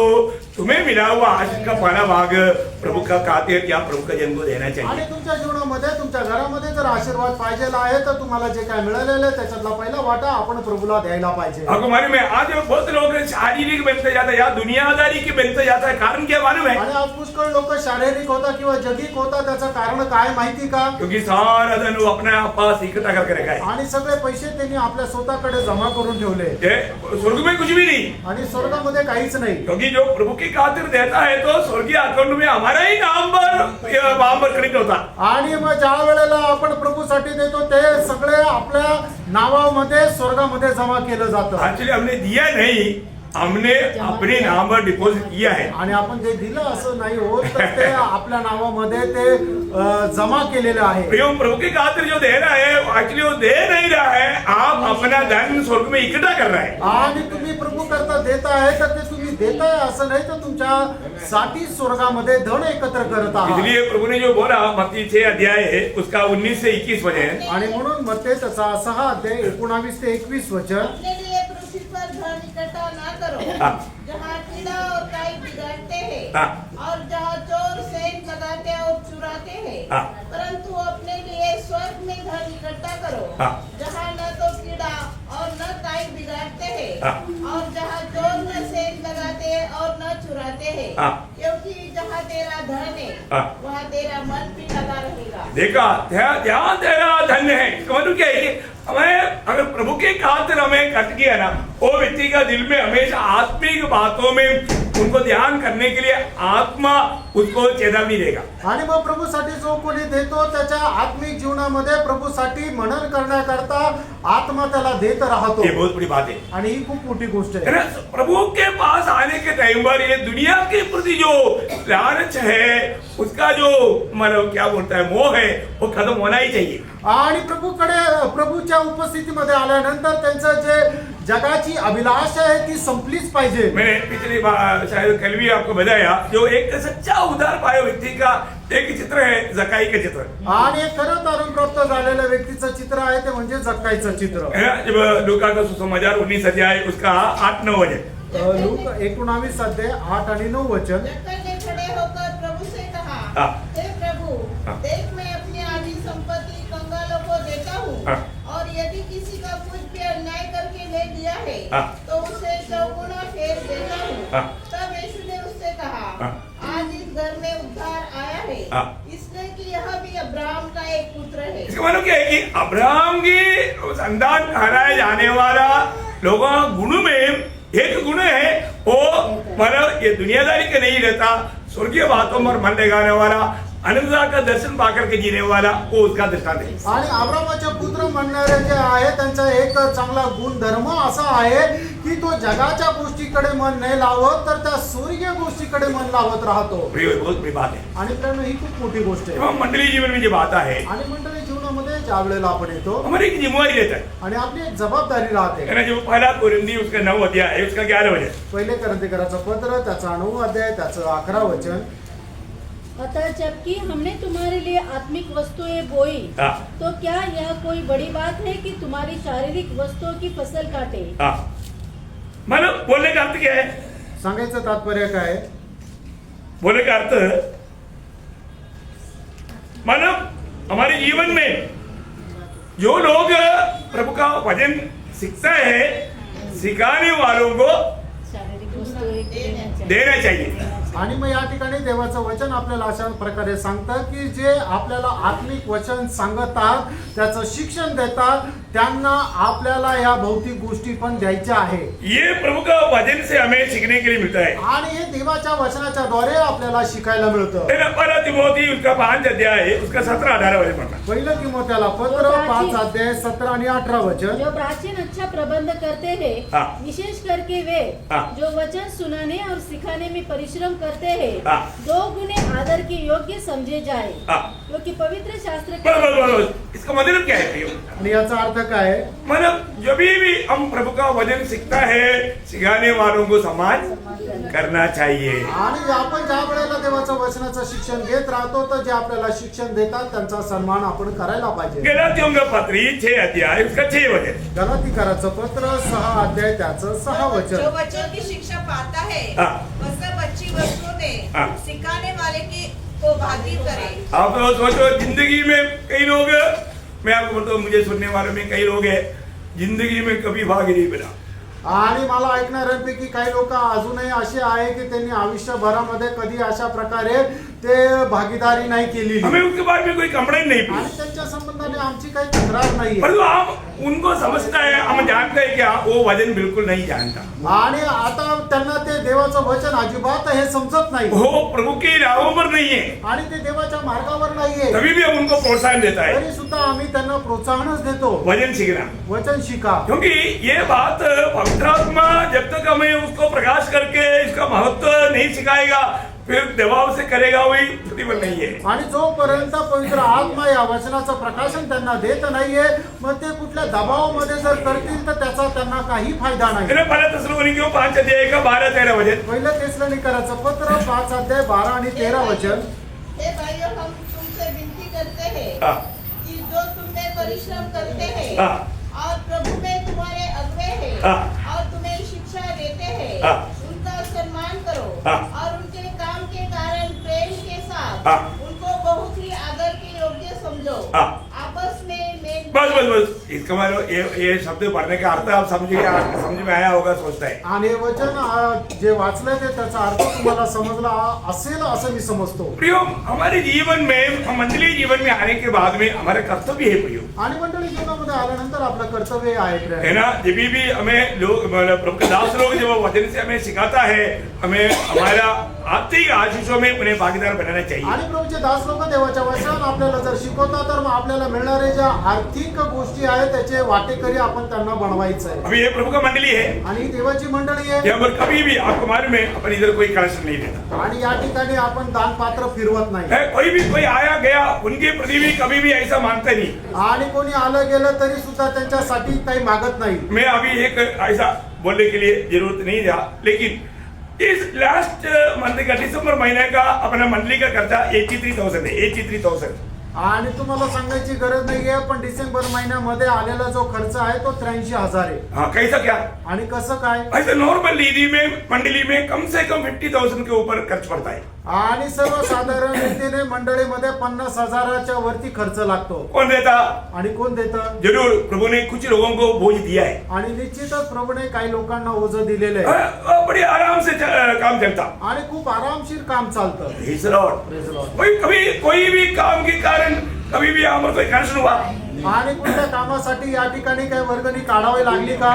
तुम्हें मिला हुआ आशीष का पहला भाग प्रभु का खातिर या प्रभु का जन्म को देना आणि चाहिए। तुमच्या जीवनामध्ये तुमच्या घरामध्ये जर आशीर्वाद पाहिजे आहे तर तुम्हाला जे काय मिळालेलं आहे त्याच्यातला पहिला वाटा आपण प्रभूला द्यायला पाहिजे. आपको मालूम है आज बहुत लोग शारीरिक बनते जाता है या दुनियादारी की बनते जाता है। कारण क्या मालूम है? आणि आज पुष्कळ लोक शारीरिक होता किंवा जगिक होता, त्याचं कारण काय माहिती का? क्योंकि सारा धन वो अपने पास इकट्ठा करके रखा है। आणि सगळे पैसे त्यांनी आपल्या स्वतःकडे जमा करून ठेवले ये स्वर्ग में कुछ भी नहीं, आणि स्वर्गामध्ये काहीच नाही. क्योंकि जो प्रभु की खातिर देता है तो स्वर्गीय अकाउंट में हमारा ही नाम पर कनेक्ट होता। आणि मग ज्या वेळेला आपण प्रभूसाठी देतो ते सगळे आपल्या नावामध्ये स्वर्गामध्ये जमा केलं जातं. एक्चुअली हमने दिया नहीं, हमने अपने नाम पर डिपॉजिट किया है। आणि आपण जे दिलं असं नाही होत, तर ते आपल्या नावामध्ये ते जमा केलेलं आहे। प्रियो, प्रभु की खातिर जो दे रहा है एक्चुअली वो दे नहीं रहा है, आप अपना धन स्वर्ग में इकट्ठा कर रहा है। आणि तुम्ही प्रभू करता देता आहे, तर ते तुम्ही देताय असं नाही, तर तुमच्यासाठी स्वर्गामध्ये धन एकत्र करत आहात। इसलिए प्रभु ने जो बोला मत्ती 6 अध्याय है उसका 19 से 21 वचन, आणि म्हणून मत्ते त्याचा 6 अध्याय 19 ते 21 वचन, अपने लिए पृथ्वी पर धन इकट्ठा ना करो, जहाँ कीड़ा और काई बिगाड़ते हैं और जहाँ चोर सेंध लगाते और चुराते हैं, परंतु अपने लिए स्वर्ग में धन इकट्ठा करो, जहाँ न तो कीड़ा और न काई बिगाड़ते हैं और जहाँ चोर न सेंध लगाते हैं और न चुराते हैं, क्योंकि जहाँ तेरा धन है वहाँ तेरा मन भी लगा रहेगा। देखा ध्यान तेरा धन है। इसका मतलब क्या है कि हमें अगर प्रभु के खातिर हमें कट गया ना, वो व्यक्ति का दिल में हमेशा आत्मिक बातों में उनको ध्यान करने के लिए आत्मा उसको चेतावनी देगा। आणि मग प्रभूसाठी जो कोणी देतो त्याच्या आत्मिक जीवनामध्ये प्रभूसाठी मनन करण्याकरता आत्मा त्याला देत राहतो। ये बहुत बड़ी बात है। आणि ही खूप मोठी गोष्ट है आहे। ना? प्रभु के पास आने के टाइम पर ये दुनिया के प्रति जो लालच है, उसका जो मतलब क्या बोलता है मोह है, वो खत्म होना ही चाहिए। आणि प्रभूच्या उपस्थितीमध्ये आल्यानंतर त्यांचं जे जगाची अभिलाषा आहे ती संपलीच पाहिजे। मैंने पिछली बार शायद कल भी आपको बताया, जो एक सच्चा उद्धार पाया व्यक्ति का एक चित्र है जकाई का चित्र। आणि एक खरं तारण प्राप्त झालेल्या व्यक्तीचं चित्र आहे ते म्हणजे जक्काईचं चित्र। है ना? जब लूका का सुसमाचार 19 अध्याय उसका 8-9 वचन, लूका 19 अध्याय 8 आणि 9 वचन, जक्कई ने खड़े होकर प्रभु से कहा, हे प्रभु, देख मैं अपनी आधी संपत्ति कंगालों को देता हूँ, और यदि किसी का कुछ भी अन्याय करके ले लिया है तो उसे 4 गुना फेर देता हूँ। तब यीशु ने उससे कहा, आज इस घर में उद्धार आया है, इसलिए कि यह भी अब्राहम का एक पुत्र है। इसका मतलब क्या है कि अब्राहम की संतान कहलाया जाने वाला लोगों का गुण में एक गुण है, वो मतलब ये दुनियादारी का नहीं रहता, स्वर्गीय बातों पर मन लगाने वाला, अनंतता का दर्शन पाकर के जीने वाला, वो उसका दृष्टांत है। आणि अब्रामाचे पुत्र म्हणणारे जे आहे त्यांचा एक चांगला गुणधर्म असा आहे की तो जगाच्या गोष्टीकडे मन नाही लावत, तर त्या स्वर्गीय गोष्टीकडे मन लावत राहतो। बहुत बड़ी बात है। आणि प्रेम ही खूप मोठी गोष्ट आहे। मंडली जीवन में जो बात है, आणि मंडळी जीवनामध्ये ज्या वेळेला आपण येतो हमारी एक जिम्मेवारी रहता है। आणि आपली एक जबाबदारी राहते। है ना? जो पहला कुरिन्दी उसका 9 अध्याय है उसका 11 वचन, पहिले करंथीकराचं पत्र त्याचा 9 अध्याय त्याचं 11 वचन, अतः जबकि हमने तुम्हारे लिए आत्मिक वस्तुएं बोई, तो क्या यह कोई बड़ी बात है कि तुम्हारी शारीरिक वस्तुओं की फसल काटे? मतलब बोलने का अर्थ क्या है? सांगायचं तात्पर्य काय आहे? बोलने का अर्थ मतलब हमारे जीवन में जो लोग प्रभु का वचन सीखता है, सिखाने वालों को शारीरिक वस्तुएं देना चाहिए। आणि मग या ठिकाणी देवाचं वचन आपल्याला अशा प्रकारे सांगतं की जे आपल्याला आत्मिक वचन सांगतात, त्याचं शिक्षण देतात, त्यांना आपल्याला या भौतिक गोष्टी पण द्यायच्या आहे। ये प्रभु का वचन से हमें सीखने के लिए मिलता है। आणि हे देवाच्या वचनाच्या द्वारे आपल्याला शिकायला मिळतं। पहला तिमोथी उसका 5 अध्याय है उसका 17-18 वचन पढ़ना। पहिलं तिमोथेला पत्र 5 अध्याय 17 आणि 18 वचन, जो प्राचीन अच्छा प्रबंध करते हैं, विशेष करके वे जो वचन सुनाने और सिखाने में परिश्रम करते हैं, 2 गुने आदर के योग्य समझे जाए, क्योंकि पवित्र शास्त्र इसका मतलब क्या है? आणि याचा अर्थ काय आहे? मतलब जब भी हम प्रभु का वचन सीखता है, सिखाने वालों को सम्मान करना चाहिए। आणि आपण ज्या वेळेला देवाच्या वचनाचं शिक्षण घेत राहतो, तर जे आपल्याला शिक्षण देतात त्यांचा सन्मान आपण करायला पाहिजे। गलातियों का पत्री 6 अध्याय उसका 6 वचन, गलातीकराचं पत्र 6 अध्याय त्याचं 6 जो वचन, बच्चों की शिक्षा पाता है वह सब अच्छी वस्तुओं में सिखाने वाले को भागी करे। आप लोग सोचो जिंदगी में कई लोग, मैं आपको बोलता हूँ, मुझे सुनने वालों में कई लोग हैं जिंदगी में कभी भागी नहीं बना। आणि मला ऐकणाऱ्यांपैकी काही लोक अजूनही असे आहे की त्यांनी आयुष्यभरामध्ये कधी अशा प्रकारे ते भागीदारी नाही केली, हमें उसके बारे में कोई कंप्लेंट नहीं, आणि त्यांच्या संबंधाने आमची काही तक्रार नाहीये। परंतु हम उनको समझता है, हम जानते हैं क्या वो वचन बिल्कुल नहीं जानता, आणि आता त्यांना ते देवाचं वचन अजिबात हे समजत नाही वो प्रभु की राहों पर नहीं है, आणि ते देवाच्या मार्गावर नाहीये. तभी भी हम उनको प्रोत्साहन देता है तरी सुद्धा आम्ही त्यांना प्रोत्साहनच देतो, वचन सीखना, वचन शिका. क्योंकि ये बात पवित्र आत्मा जब तक हमें उसको प्रकाश करके इसका महत्व नहीं सिखाएगा फिर दबाव से करेगा वही प्रतिफल नहीं है. आणि जोपर्यंत पवित्र आत्मा या वचनाचं प्रकाशन त्यांना देत नाहीये, मग ते कुठल्या दबावामध्ये जर करतील तर त्याचा त्यांना काही फायदा नाही. मैंने पहले तस्सलुनीकियों 5 अध्याय का 12-13 वचन, पहिलं तेसलोनिकराचं पत्र 5 अध्याय 12 आणि 13 वचन. हे भाइयों, हम तुमसे विनती करते हैं हाँ, कि जो तुम में परिश्रम करते हैं हाँ, और प्रभु में तुम्हारे अगुवे हैं हाँ, और तुम्हें शिक्षा देते हैं, हाँ, उनका सम्मान करो हाँ, और उनके काम के कारण प्रेम के साथ हाँ, उनको बहुत ही आदर के योग्य समझो. हाँ. आपस में मेल बस बस बस इसका मतलब ये शब्द पढ़ने का अर्थ आप समझ में आया होगा सोचता है. आणि हे वचन जे वाचलंय ते त्याचा अर्थ तुम्हाला समजला असेल असं मी समजतो. प्रियो, हमारे जीवन में, हम मंडलीय जीवन में आने के बाद में हमारे कर्तव्य है प्रियो, आणि मंडळी जीवनामध्ये आल्यानंतर आपलं कर्तव्य आहे है प्रिय. ना. जब भी हमें लोग मतलब प्रभु के दास लोग जब वचन से हमें सिखाता है, हमें हमारा आर्थिक आशीषों में उन्हें भागीदार बनाना चाहिए. आणि प्रभूचे दास लोक देवाच्या वचन आपल्याला जर शिकवतात तर मग आपल्याला मिळणारे ज्या आर्थिक गोष्टी आहेत त्याचे वाटेकरी आपण त्यांना बनवायचं आहे. अभी ये प्रभु का मंडली है, आणि ही देवाची मंडळी आहे. यहाँ पर कभी भी आपको मालूम है अपन इधर कोई कलेक्शन नहीं देता आणि या ठिकाणी आपण दान पात्र फिरवत नाही. है. कोई आया गया उनके प्रति भी कभी भी ऐसा मांगता नहीं. आणि कोणी आलं गेलं तरी सुद्धा त्यांच्यासाठी काही मागत नाही. मैं अभी एक ऐसा बोलने के लिए जरूरत नहीं था, लेकिन इस लास्ट मंथ का दिसंबर महीने का अपना मंडली का खर्चा 83,000 है. 83,000. आणि तुम्हाला सांगायची गरज नाहीये, पण डिसेंबर महिन्यामध्ये आलेला जो खर्च आहे तो 83,000 आहे. हाँ, कैसा क्या? आणि कसं काय? ऐसे नॉर्मल नीति में मंडली में कम से कम 50,000 के ऊपर खर्च पड़ता है. आणि सर्वसाधारण रीतीने मंडळीमध्ये 50,000च्या वरती खर्च लागतो. कौन देता? आणि कोण देतं? जरूर प्रभु ने कुछ लोगों को बोझ दिया है. आणि निश्चितच प्रभूने काही लोकांना ओझं दिलेलं आहे. बड़े आराम से काम चलता. आणि खूप आरामशीर काम चालतं. Praise the Lord. Praise the Lord. कोई भी काम के कारण कभी भी यहाँ पर कोई कनेक्शन हुआ आणि कुठल्या कामासाठी या ठिकाणी काही वर्गणी काढावी लागली का?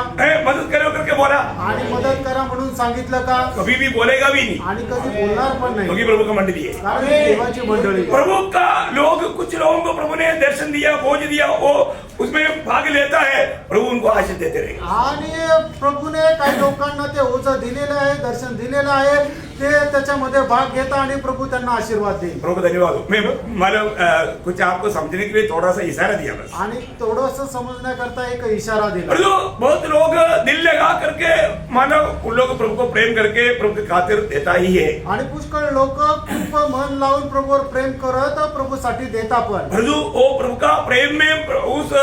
मदद करो करके बोला, आणि मदत करा म्हणून सांगितलं का? कभी भी बोलेगा भी नहीं, आणि कधी बोलणार पण नाही, क्योंकि प्रभु का मंडली है. कारण ही देवाची मंडळी. प्रभु का लोग, कुछ लोगों को प्रभु ने दर्शन दिया, बोझ दिया, वो उसमें भाग लेता है, प्रभु उनको आशीष देते रहेगा. आणि प्रभूने काही लोकांना ते ओझं दिलेलं आहे, दर्शन दिलेलं आहे, ते त्याच्यामध्ये भाग घेता आणि प्रभू त्यांना आशीर्वाद देईल. प्रभु को धन्यवाद. मैं मतलब कुछ आपको समझने के लिए थोड़ा सा इशारा दिया बस. आणि थोडस समजण्याकरता एक इशारा दिला. और जो बहुत लोग दिल लगा करके मानव उन लोग प्रभु को प्रेम करके प्रभु की खातिर देता ही है. आणि पुष्कळ लोक खूप मन लावून प्रभूवर प्रेम करत प्रभूसाठी देता पण. परंतु वो प्रभु का प्रेम में उस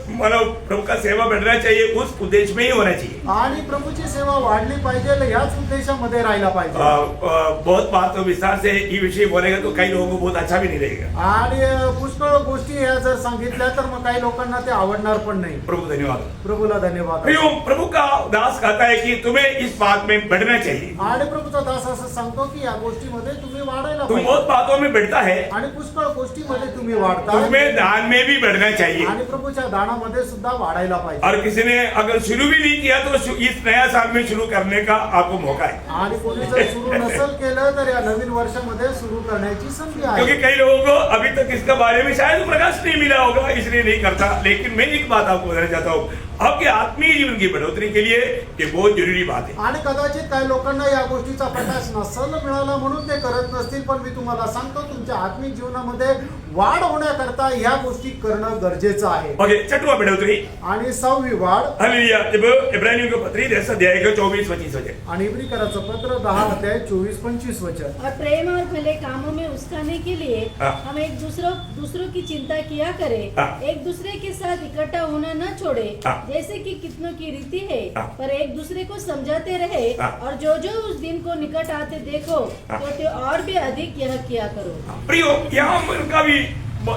मतलब प्रभु का सेवा बढ़ना चाहिए, उस उद्देश्य में ही होना चाहिए. आणि प्रभूची सेवा वाढली पाहिजे याच उद्देशामध्ये राहिला पाहिजे. बहुत बात तो विस्तार से ये विषय बोलेगा तो कई लोगों को बहुत अच्छा भी नहीं लगेगा. आणि पुष्कळ गोष्टी या जर सांगितल्या तर मग काही लोकांना ते आवडणार पण नाही. प्रभु को धन्यवाद. प्रभूला धन्यवाद. प्रियो, प्रभु का दास कहता है कि तुम्हें इस बात में बढ़ना चाहिए. आणि प्रभूचा दास असं सांगतो की या गोष्टीमध्ये तुम्ही वाढायला तुम पाहिजे. बहुत बातों में बढ़ता है, आणि पुष्कळ गोष्टीमध्ये तुम्ही वाढता. तुम्हें दान में भी बढ़ना चाहिए. आणि प्रभूच्या दानामध्ये सुद्धा वाढायला पाहिजे. और किसी ने अगर शुरू भी नहीं किया तो इस नया साल में शुरू करने का आपको मौका है. आणि कोणी जर सुरू नसेल केलं तर या नवीन वर्षामध्ये सुरू करण्याची संधी आहे. क्योंकि कई लोगों को अभी तक इसके बारे में शायद प्रकाश नहीं मिला होगा, इसलिए नहीं करता. लेकिन मैं एक बात आपको बताना चाहता हूँ, आपके आत्मीय जीवन की बढ़ोतरी के लिए ये बहुत जरूरी बात है. आणि कदाचित काही लोकांना या गोष्टीचा प्रकाश नसेल मिळाला म्हणून ते करत नसतील, पण मी तुम्हाला सांगतो तुमच्या आत्मिक जीवनामध्ये वाढ होण्याकरता या गोष्टी करणं गरजेचं आहे. ओके, छठवां बढ़ोतरी. आणि 6वी वाढ. हालेलुया. जब इब्रानियों के पत्री 10 अध्याय का 24-25 वचन. आणि इब्रिकराचं पत्र 10 अध्याय 24-25 वचन. और प्रेम और भले कामों में उस्काने के लिए हाँ। हम एक दूसरों की चिंता किया करें, हाँ। एक दूसरे के साथ इकट्ठा होना न छोड़े, हाँ। जैसे कि कितनों की रीति है, हाँ। पर एक दूसरे को समझाते रहे, हाँ। और जो जो उस दिन को निकट आते देखो हाँ। तो और भी अधिक यह किया करो. प्रियो, यहाँ पर का भी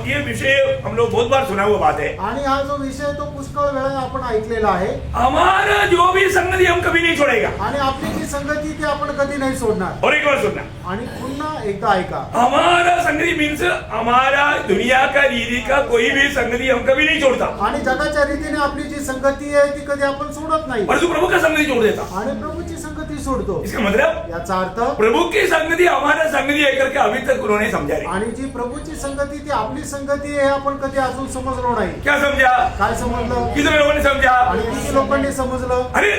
ये विषय हम लोग बहुत बार सुना हुआ बात है। आणि हा जो विषय तो पुष्कळ वेळा आपण ऐकलेला आहे हमारा जो भी संगति हम कभी नहीं छोड़ेगा। आणि आपली जी संगती ती आपण कधी नाही सोडणार। और एक बार सुनना, आणि पुन्हा एकदा ऐका, हमारा संगति मीन्स हमारा दुनिया का रीति का कोई भी संगति हम कभी नहीं छोड़ता, आणि जगाच्या रीतीने आपली जी संगती आहे ती कधी आपण सोडत नाही परंतु प्रभु का संगति छोड़ देता। आणि प्रभूची संगती सोडतो। इसका मतलब याचा अर्थ प्रभु की संगति हमारा संगति है करके अभी तक उन्होंने समझा नहीं। आणि जी प्रभूची संगती ती आपली संगती आहे आपण कधी अजून समजलो नाही। क्या समझा? काय समजलं? कितने लोगों ने समझा? आणि किती लोकांनी समजलं? अरे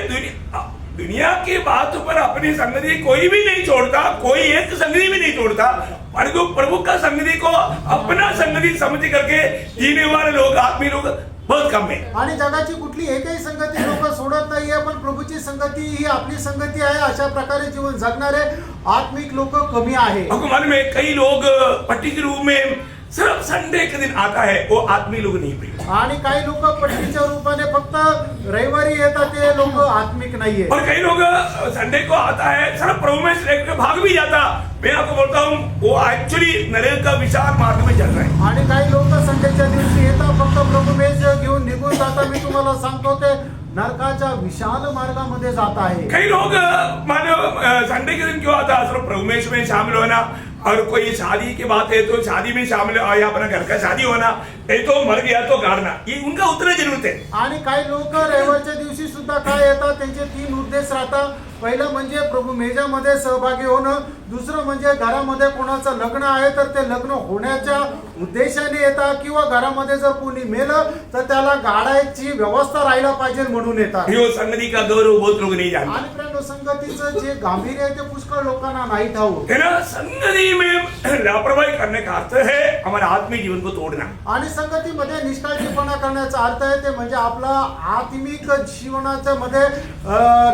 दुनिया की बात पर अपनी संगति कोई भी नहीं छोड़ता, कोई एक संगति भी नहीं छोड़ता, परंतु प्रभु का संगति को अपना संगति समझ करके जीने वाले लोग, आत्मीय लोग बहुत कम है। आणि जगाची कुठली एकही संगती लोक सोडत नाहीये, पण प्रभूची संगती ही आपली संगती आहे अशा प्रकारे जीवन जगणारे आत्मिक लोक कमी आहे। आपको मालूम है कई लोग पट्टी के रूप में सिर्फ संडे के दिन आता है, वो आत्मीय लोग नहीं प्रिय। आणि काही लोक पट्टीच्या रूपाने फक्त रविवारी येतात, ते लोक आत्मिक नाहीये। और कई लोग संडे को आता है सिर्फ प्रभु में से लेकर भाग भी जाता। मैं आपको बोलता हूँ वो एक्चुअली नरक का विशाल मार्ग में चल रहा है। आणि काही लोक संडेच्या दिवशी येतात, फक्त प्रभू मेज घेऊन निघून जातात। मी तुम्हाला सांगतो ते नरकाच्या विशाल मार्गामध्ये जात आहे। कई लोग मानो संडे के दिन क्यों आता, सिर्फ प्रभु में शामिल होना, और कोई शादी की बात है तो शादी में शामिल या अपना घर का शादी होना, नहीं तो मर गया तो गाड़ना, ये उनका उतना जरूरत है। आणि काही लोक रविवारच्या दिवशी सुद्धा काय येतात, त्यांचे 3 उद्देश राहतात। पहिलं म्हणजे प्रभू मेजामध्ये सहभागी होणं, दुसरं म्हणजे घरामध्ये कोणाचं लग्न आहे तर ते लग्न होण्याच्या उद्देशाने येतात, किंवा घरामध्ये जर कोणी मेलं तर त्याला गाडायची व्यवस्था राहायला पाहिजे म्हणून येतात। यो संगति का गौरव बहुत लोग नहीं जानते आणि प्रेम संगतीचं जे गांभीर्य आहे ते पुष्कळ लोकांना नाही ठाऊक है ना। संगति में लापरवाही करने का अर्थ है हमारे आत्मीय जीवन को तोड़ना। आणि संगतीमध्ये निष्काळजीपणा करण्याचा अर्थ आहे ते म्हणजे आपला आत्मिक जीवनाच्या मध्ये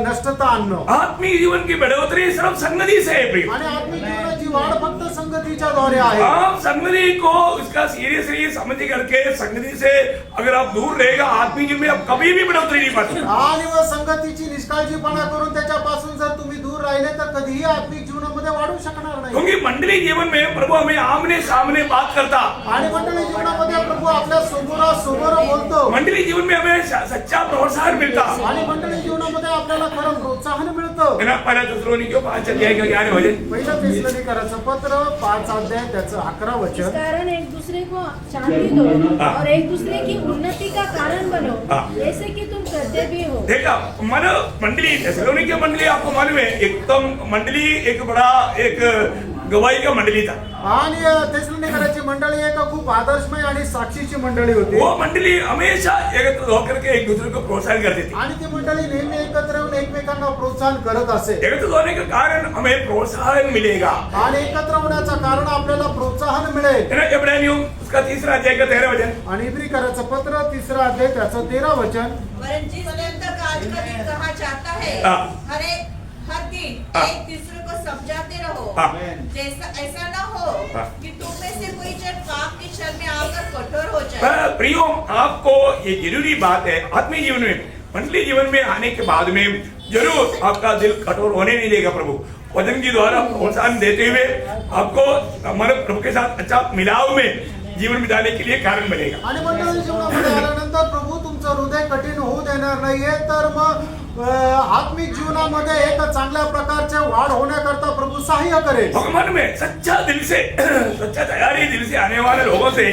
नष्टता आणणं। आत्मीय जीवन की बढ़ोतरी सिर्फ संगति से है प्रिय। आणि आत्मिक जीवनाची वाढ फक्त संगतीच्या द्वारे आहे। आप संगति को उसका सीरियसली समझ करके संगति से अगर आप दूर रहेगा, आत्मीय जीवन में आप कभी भी बढ़ोतरी नहीं पाते। आणि व संगतीची निष्काळजीपणा करून त्याच्यापासून जर तुम्ही दूर राहिले तर कधीही आत्मिक जीवनामध्ये वाढू शकणार नाही। क्योंकि मंडली जीवन में प्रभु हमें आमने सामने बात करता। आणि मंडळी जीवनामध्ये प्रभू आपल्या समोरासमोर बोलतो। मंडली जीवन में हमें सच्चा प्रोत्साहन मिलता आणि मंडळी जीवनामध्ये आपल्याला खरं प्रोत्साहन मिळतं। है ना। पहला थिस्सलुनीकियों 5 अध्याय का 11 वचन, पहिलं थिस्सलुनीकराचं पत्र 5 अध्याय त्याचं 11 इस वचन। कारण एक दूसरे को शांति दो और एक दूसरे की उन्नति का कारण बनो, जैसे कि तुम करते भी हो। देखा मन मंडली थिस्सलुनीकी मंडली आपको मालूम है एकदम मंडली एक बड़ा एक गवाही का मंडली था। आणि थिस्सलुनीकराची मंडळी एक खूप आदर्शमय आणि साक्षीची मंडळी होती। वो मंडली हमेशा एकत्र होकर के एक दूसरे को प्रोत्साहन करती थी। आणि ती मंडळी नेहमी एकत्र येऊन एकमेकांना प्रोत्साहन करत असे। एकत्र होने के कारण हमें प्रोत्साहन मिलेगा। आणि एकत्र होण्याचं कारण आपल्याला प्रोत्साहन मिळेल। है ना। इब्रानियों उसका 3 अध्याय का 13 वचन, आणि इब्रिकराचं पत्र 3 अध्याय त्याचं 13 वचन। वरन जिस दिन तक आज का दिन कहा जाता है, हर दिन एक दूसरे को समझाते रहो, जैसा ऐसा न हो कि तुम में से कोई जन पाप के छल में आकर कठोर हो जाए। प्रियो आपको ये जरूरी बात है आत्मीय जीवन में, मंडली जीवन में आने के बाद में जरूर आपका दिल कठोर होने नहीं देगा। प्रभु वचन के द्वारा प्रोत्साहन देते हुए आपको हमारे प्रभु के साथ अच्छा मिलाव में जीवन बिताने के लिए कारण बनेगा। आणि मंडळी जीवनामध्ये आल्यानंतर प्रभू तुमचं हृदय कठीण होऊ देणार नाहीये, तर मग आत्मिक जीवनामध्ये एक चांगल्या प्रकारचे वाढ होण्याकरता प्रभू सहाय्य करेल। भगवान में सच्चा दिल से सच्चा तैयारी दिल से आने वाले लोगों से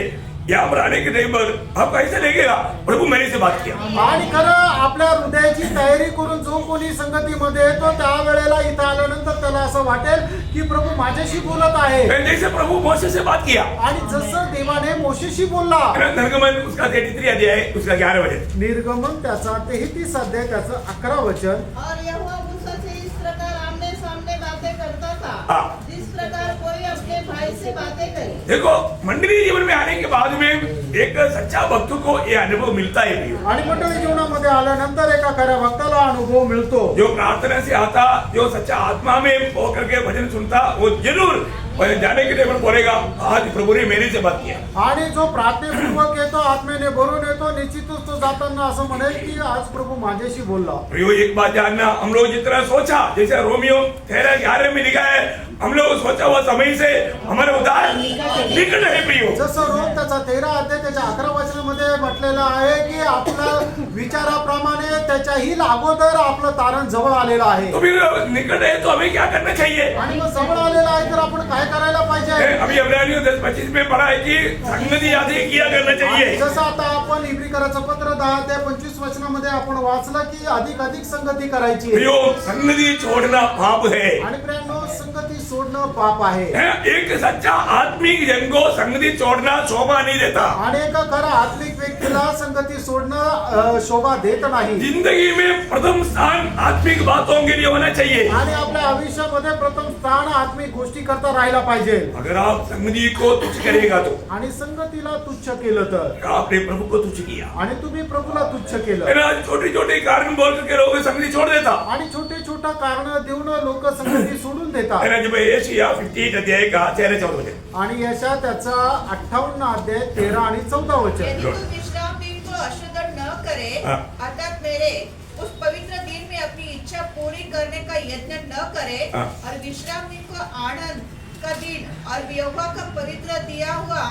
यहाँ पर आने के टाइम पर आपको ऐसे लगेगा प्रभु मैंने से बात किया। आणि खरं आपल्या हृदयाची तयारी करून जो कोणी संगतीमध्ये येतो त्यावेळेला इथं आल्यानंतर त्याला असं वाटेल की प्रभू माझ्याशी बोलत आहे। जैसे प्रभु मोसे से बात किया, आणि जसं देवाने मोशेशी बोलला। निर्गमन उसका 33 अध्याय उसका 11 वचन, निर्गमन त्याचा 33 अध्याय त्याचं 11 वचन। और यहोवा मूसा से इस प्रकार आमने सामने बातें करता था, जिस प्रकार कोई अपने भाई से बातें करे। देखो मंडली जीवन में आने के बाद में एक सच्चा भक्त को ये अनुभव मिलता है। आणि मंडळी जीवनामध्ये आल्यानंतर एका खऱ्या भक्ताला अनुभव मिळतो। जो प्रार्थना से आता, जो सच्चा आत्मा में होकर के भजन सुनता, वो जरूर जाने के टाइम बोलेगा आज प्रभु ने मेरे से बात किया। आणि जो प्रार्थनेपूर्वक येतो, आत्मेने भरून येतो, निश्चितच तो जाताना असं म्हणेल की आज प्रभू माझ्याशी बोलला। प्रियो एक बात जानना, हम लोग जितना सोचा, जैसे रोमियो 13:11 में लिखा है, हम लोग सोचा हुआ समय से हमारे उद्धार निकट है प्रियो। जसं रोम त्याचा 13 अध्याय त्याच्या 11 वचनामध्ये म्हटलेलं आहे की आपल्या विचाराप्रमाणे त्याच्याही अगोदर आपलं तारण जवळ आलेलं आहे. तो फिर निकट है तो हमें क्या करना चाहिए? आणि मग जवळ आलेलं आहे तर आपण काय करायला पाहिजे? अभी इब्रानियों 10:25 में पढ़ा है कि संगति आदि किया करना आणि चाहिए। जसं आता आपण इब्रिकराचं पत्र 10 ते 25 वचनामध्ये आपण वाचलं की अधिक संगती करायची आहे. प्रियो, संगति छोड़ना पाप है। आणि प्रियांनो, संगती सोडणं पाप आहे. एक सच्चा आत्मिक जन को संगति छोड़ना शोभा नहीं देता। आणि एक खरा आत्मिक व्यक्तीला संगती सोडणं शोभा देत नाही. जिंदगी में प्रथम स्थान आत्मिक बातों के लिए होना चाहिए। आणि आपल्या आयुष्यामध्ये प्रथम स्थान आत्मिक गोष्टी करता राहायला पाहिजे. अगर आप संगति को तुच्छ करेगा तो आणि संगतीला तुच्छ केलं तर आपने प्रभु को तुच्छ किया। आणि तुम्ही प्रभूला तुच्छ है केलं. ना, छोटे छोटे कारण बोल करके लोग संगति छोड़ देता आणि छोटे छोटा कारण देऊन लोक संगती सोडून है देतात. ना। जब यशायाह 58 अध्याय का 13-14 वचन, आणि यशा त्याचा 58 अध्याय 13 आणि 14 वचन. यदि तू विश्राम दिन को अशुद्ध न करे, हाँ। अर्थात मेरे उस पवित्र दिन में अपनी इच्छा पूरी करने का यत्न न करे हाँ। और विश्राम दिन को आनंद का दिन और यहोवा का पवित्र दिया हुआ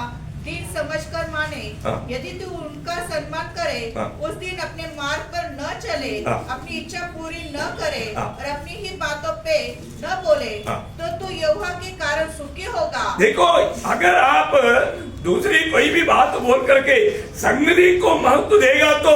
दिन समझकर माने, हाँ। यदि तू उनका सम्मान करे, हाँ। उस दिन अपने मार्ग पर न चले, हाँ। अपनी इच्छा पूरी न करे हाँ। और अपनी ही बातों पे न बोले, हाँ। तो तू यहोवा के कारण सुखी होगा। देखो, अगर आप दूसरी कोई भी बात बोल करके संगति को महत्व देगा तो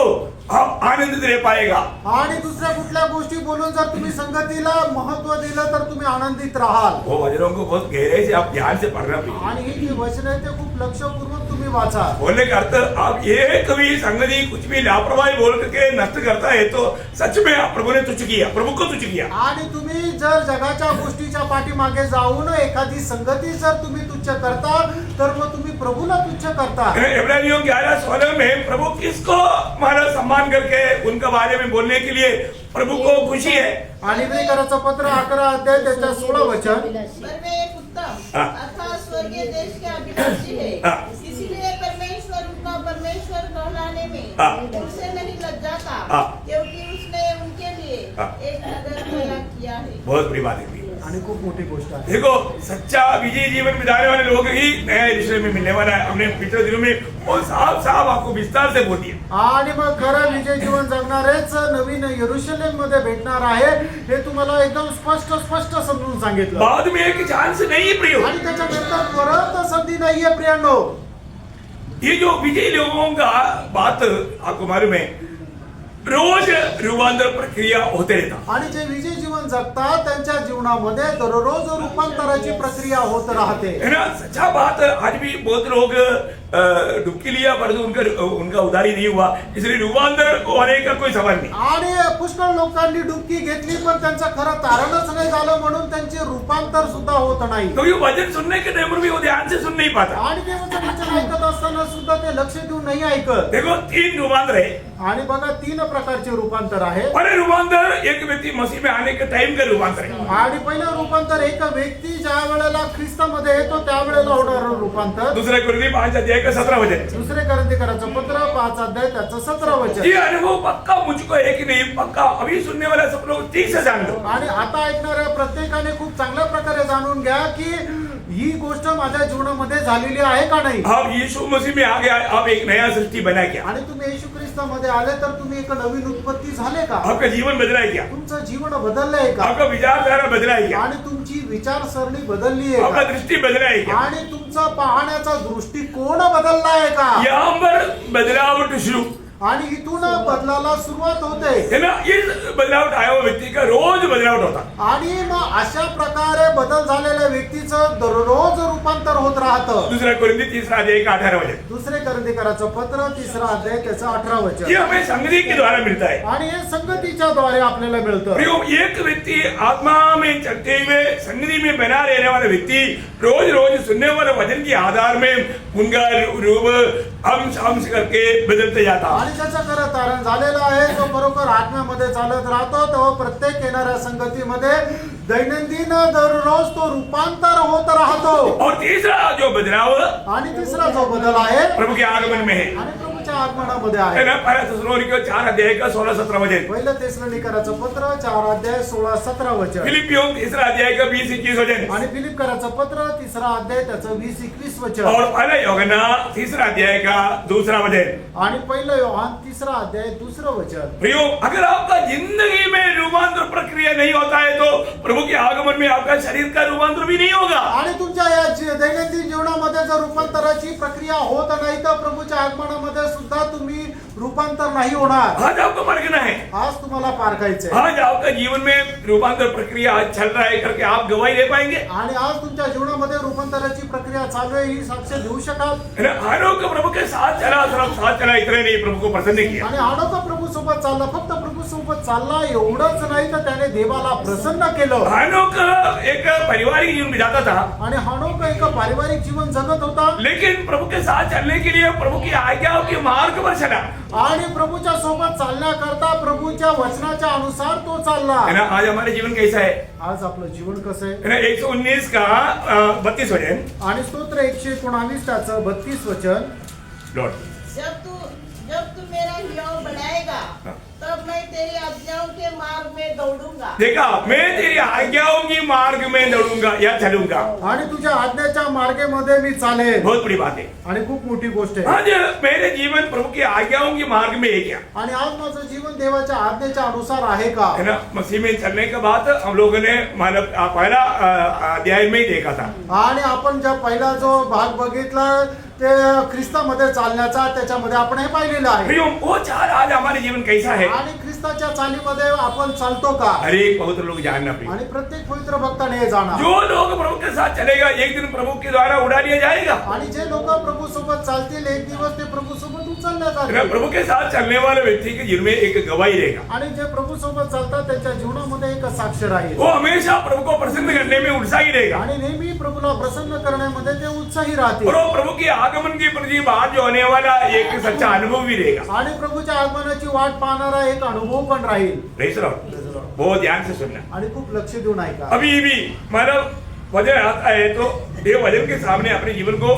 आप आनंदित रह पाएगा। आणि दुसऱ्या कुठल्या गोष्टी बोलून जर तुम्ही संगतीला महत्व दिलं तर तुम्ही आनंदित राहाल. वो वचनों को बहुत गहरे से आप ध्यान से पढ़ना भी। आणि ही जी वचन आहे ते खूप लक्षपूर्वक तुम्ही वाचा. बोलने का अर्थ, आप ये कभी संगति कुछ भी लापरवाही बोल करके नष्ट करता है तो सच में आप प्रभु ने तुच्छ किया, प्रभु को तुच्छ किया। आणि तुम्ही जर जगाच्या गोष्टीच्या पाठीमागे जाऊन एखादी संगती जर तुम्ही तुच्छ करता तर मग तुम्ही प्रभूला तुच्छ करता. इब्रानियों 11:16 में प्रभु किसको हमारा सम्मान करके उनके बारे में बोलने के लिए प्रभु को खुशी है। आणि इब्रिकराचं पत्र 11 अध्याय त्याच्या 16 वचन. पर वे एक उत्तम हाँ। अर्थात स्वर्गीय देश के अभिलाषी है, हाँ। इसीलिए परमेश्वर उनका परमेश्वर कहलाने में हाँ। उनसे नहीं लज्जाता, हाँ। क्योंकि उसने उनके लिए हाँ। एक नगर तैयार किया है। बहुत बड़ी बात है। आणि खूप मोठी गोष्ट आहे. देखो, सच्चा विजयी जीवन बिताने वाले लोग ही नया यरूशलेम में मिलने वाला है। हमने पिछले दिनों में और साफ साफ आपको विस्तार से बोल दिया। आणि मग खरं विजय जीवन जगणारेच नवीन यरूशलेम मध्ये भेटणार आहे हे तुम्हाला एकदम स्पष्ट समजून सांगितलं. बाद में एक चांस नहीं प्रियो। आणि त्याच्यानंतर परत संधी नाहीये प्रियांनो. ये जो विजयी लोगों का बात आपको मालूम है, रोज रूपांतर प्रक्रिया होते रहता। आणि जे विजय जीवन जगतात त्यांच्या जीवनामध्ये दररोज रूपांतराची प्रक्रिया होत राहते. है ना। सच्चा बात, आज भी बहुत लोग डुबकी लिया परंतु उनका उधारी नहीं हुआ, इसलिए रूपांतर होने का कोई सवाल नहीं। आणि पुष्कळ लोकांनी डुबकी घेतली पण त्यांचं खरं तारणच नाही झालं म्हणून त्यांचे रूपांतर सुद्धा होत नाही. क्योंकि वो भजन सुनने के टाइम पर भी वो ध्यान से सुन नहीं पाता। आणि ते वचन ऐकत असताना सुद्धा ते लक्ष देऊन नाही ऐकत. देखो, 3 रूपांतर है। आणि बघा 3 प्रकारचे रूपांतर आहे. पहले रूपांतर एक व्यक्ति मसीह में आने के टाइम का रूपांतर है। आणि पहिलं रूपांतर एक व्यक्ती ज्या वेळेला ख्रिस्तामध्ये येतो त्यावेळेला होणारं रूपांतर. दूसरा कुरिन्थी 5 अध्याय का 17 वचन, दुसरे कोरिन्थीकराचं पत्र 5 अध्याय त्याचं 17 वचन. ये अनुभव पक्का मुझको है कि नहीं पक्का, अभी सुनने वाला सब लोग ठीक से जान लो। आणि आता ऐकणाऱ्या प्रत्येकाने खूप चांगल्या प्रकारे जाणून घ्या की ही गोष्ट माझ्या जीवनामध्ये झालेली आहे का नाही. आप यीशु मसीह में आ गया, आप एक नया सृष्टि बना क्या? आणि तुम्ही येशू ख्रिस्तामध्ये आले तर तुम्ही एक नवीन उत्पत्ती झाले का. आपका जीवन बदला है क्या? तुमचं जीवन बदललंय का. आपका विचारधारा बदला है क्या? आणि तुमची विचारसरणी बदलली आहे आपका का. दृष्टि बदला है क्या? आणि तुमचा पाहण्याचा दृष्टिकोन बदलला आहे का. यहाँ पर बदलावट शुरू आणि इथून बदलाला सुरुवात होते. है ना। ये बदलावट आया हुआ व्यक्ति का रोज बदलावट होता। आणि मग अशा प्रकारे बदल झालेल्या व्यक्तीचं दररोज रूपांतर होत राहतं. दूसरा कुरिन्थी 3 अध्याय का 18 वचन, दुसरे कोरिन्थीकराचं पत्र 3 अध्याय त्याचं 18 ये वचन. हमें संगति के द्वारा मिलता है। आणि हे संगतीच्या द्वारे आपल्याला मिळतं. प्रियो, एक व्यक्ति आत्मा में चलते हुए संगति में बना रहने वाला व्यक्ति रोज रोज सुनने वाले वचन के आधार में उनका रूप अंश करके बदलते जाता। आणि त्याचं खरं तारण झालेलं आहे. जो बरोबर आत्म्यामध्ये चालत राहतो तो प्रत्येक येणाऱ्या संगतीमध्ये दैनंदिन दररोज तो रूपांतर होत राहतो. और तीसरा जो बदलाव आणि तिसरा जो बदल आहे प्रभु के आगमन में है। आणि प्रभूच्या प्रभूच्या आगमनामध्ये है आहे. ना. पहला थिस्सलुनीकियों 4 अध्याय का 16-17 वचन, पहिलं तेसलोनिकराचं पत्र 4 अध्याय 16-17 वचन फिलिपियों 3 अध्याय का 20-21 वचन, आणि फिलिपकराचं पत्र 3 अध्याय त्याचं 20-21 वचन और पहला यूहन्ना 3 अध्याय का 2 वचन. आणि पहिलं योहान 3 अध्याय 2 वचन. प्रियो, अगर आपका जिंदगी में रूपांतर प्रक्रिया नहीं होता है तो प्रभु के आगमन में आपका शरीर का रूपांतर भी नहीं होगा. आणि तुमच्या या दैनंदिन जीवनामध्ये जर रूपांतराची प्रक्रिया होत नाही तर प्रभूच्या आगमनामध्ये सुद्धा तुम्ही रूपांतर नाही होणार. आज आपको परखना है, आज तुम्हाला पारखायचंय आज आपका जीवन में रूपांतर प्रक्रिया आज चल रहा है करके आप गवाही दे पाएंगे. आणि आज तुमच्या जीवनामध्ये रूपांतराची प्रक्रिया चालू आहे ही साक्ष देऊ शकाल. हानोक प्रभु के साथ चला, सिर्फ साथ चला इतने नहीं, प्रभु को प्रसन्न किया. आणि हानोक प्रभू सोबत चालला, फक्त प्रभू सोबत चालला एवढंच नाही तर त्याने देवाला प्रसन्न केलं. हानोक एक पारिवारिक जीवन बिताता था, आणि हानोक एक पारिवारिक जीवन जगत होता, लेकिन प्रभु के साथ चलने के लिए प्रभु की आज्ञाओं के मार्ग पर चला. आणि प्रभूच्या सोबत चालण्याकरता प्रभूच्या वचनाच्या अनुसार तो चालला. है ना. आज हमारे जीवन कैसा है? आज आपलं जीवन कसं आहे? है ना. 119 का 32 वचन, आणि स्तोत्र 119 त्याचं 32 वचन. लॉर्ड, जब तू मेरा हियाव बढ़ाएगा तब मैं तेरी आज्ञाओं के मार्ग में दौड़ूंगा. देखा, मैं तेरी आज्ञाओं की मार्ग में दौड़ूंगा या चलूंगा. आणि तुझ्या आज्ञाच्या मार्गामध्ये मी चालेन. बहुत बड़ी बात है. आणि खूप मोठी गोष्ट आहे. आज मेरे जीवन प्रभु की आज्ञाओं की मार्ग में है क्या? आणि आज माझं जीवन देवाच्या आज्ञेच्या अनुसार आहे का? है ना. मसीह में चलने के बाद हम लोगों ने मतलब पहला अध्याय में ही देखा था. आणि आपण ज्या पहिला जो भाग बघितला ते ख्रिस्तामध्ये चालण्याचा, त्याच्यामध्ये आपण हे पाहिलेलं आहे. प्रियो, वो चाल आज हमारे जीवन कैसा है? आणि ख्रिस्ताच्या चालीमध्ये आपण चालतो का? हर एक पवित्र लोग जानना प्रिय. आणि प्रत्येक पवित्र भक्ताने हे जाणार. जो लोग प्रभु के साथ चलेगा एक दिन प्रभु के द्वारा उड़ा लिया जाएगा. आणि जे लोक प्रभू सोबत चालतील एक दिवस ते प्रभू सोबत उचलल्या है ना. जातील. प्रभु के साथ चलने वाले व्यक्ति के जीवन में एक गवाही रहेगा. आणि जे प्रभू सोबत चालतात त्यांच्या जीवनामध्ये एक साक्ष राहील. वो हमेशा प्रभु को प्रसन्न करने में उत्साही रहेगा. आणि नेहमी प्रभूला प्रसन्न करण्यामध्ये ते उत्साही राहतील. और वो प्रभु के आगमन के प्रति बाद जो होने वाला एक सच्चा अनुभव भी रहेगा. आणि प्रभूच्या आगमनाची वाट पाहणारा एक अनुभव पण राहील. Praise Lord. बहुत ध्यान से सुनना. आणि खूप लक्ष देऊन ऐका. अभी भी मतलब वजन आता है तो देव वजन के सामने अपने जीवन को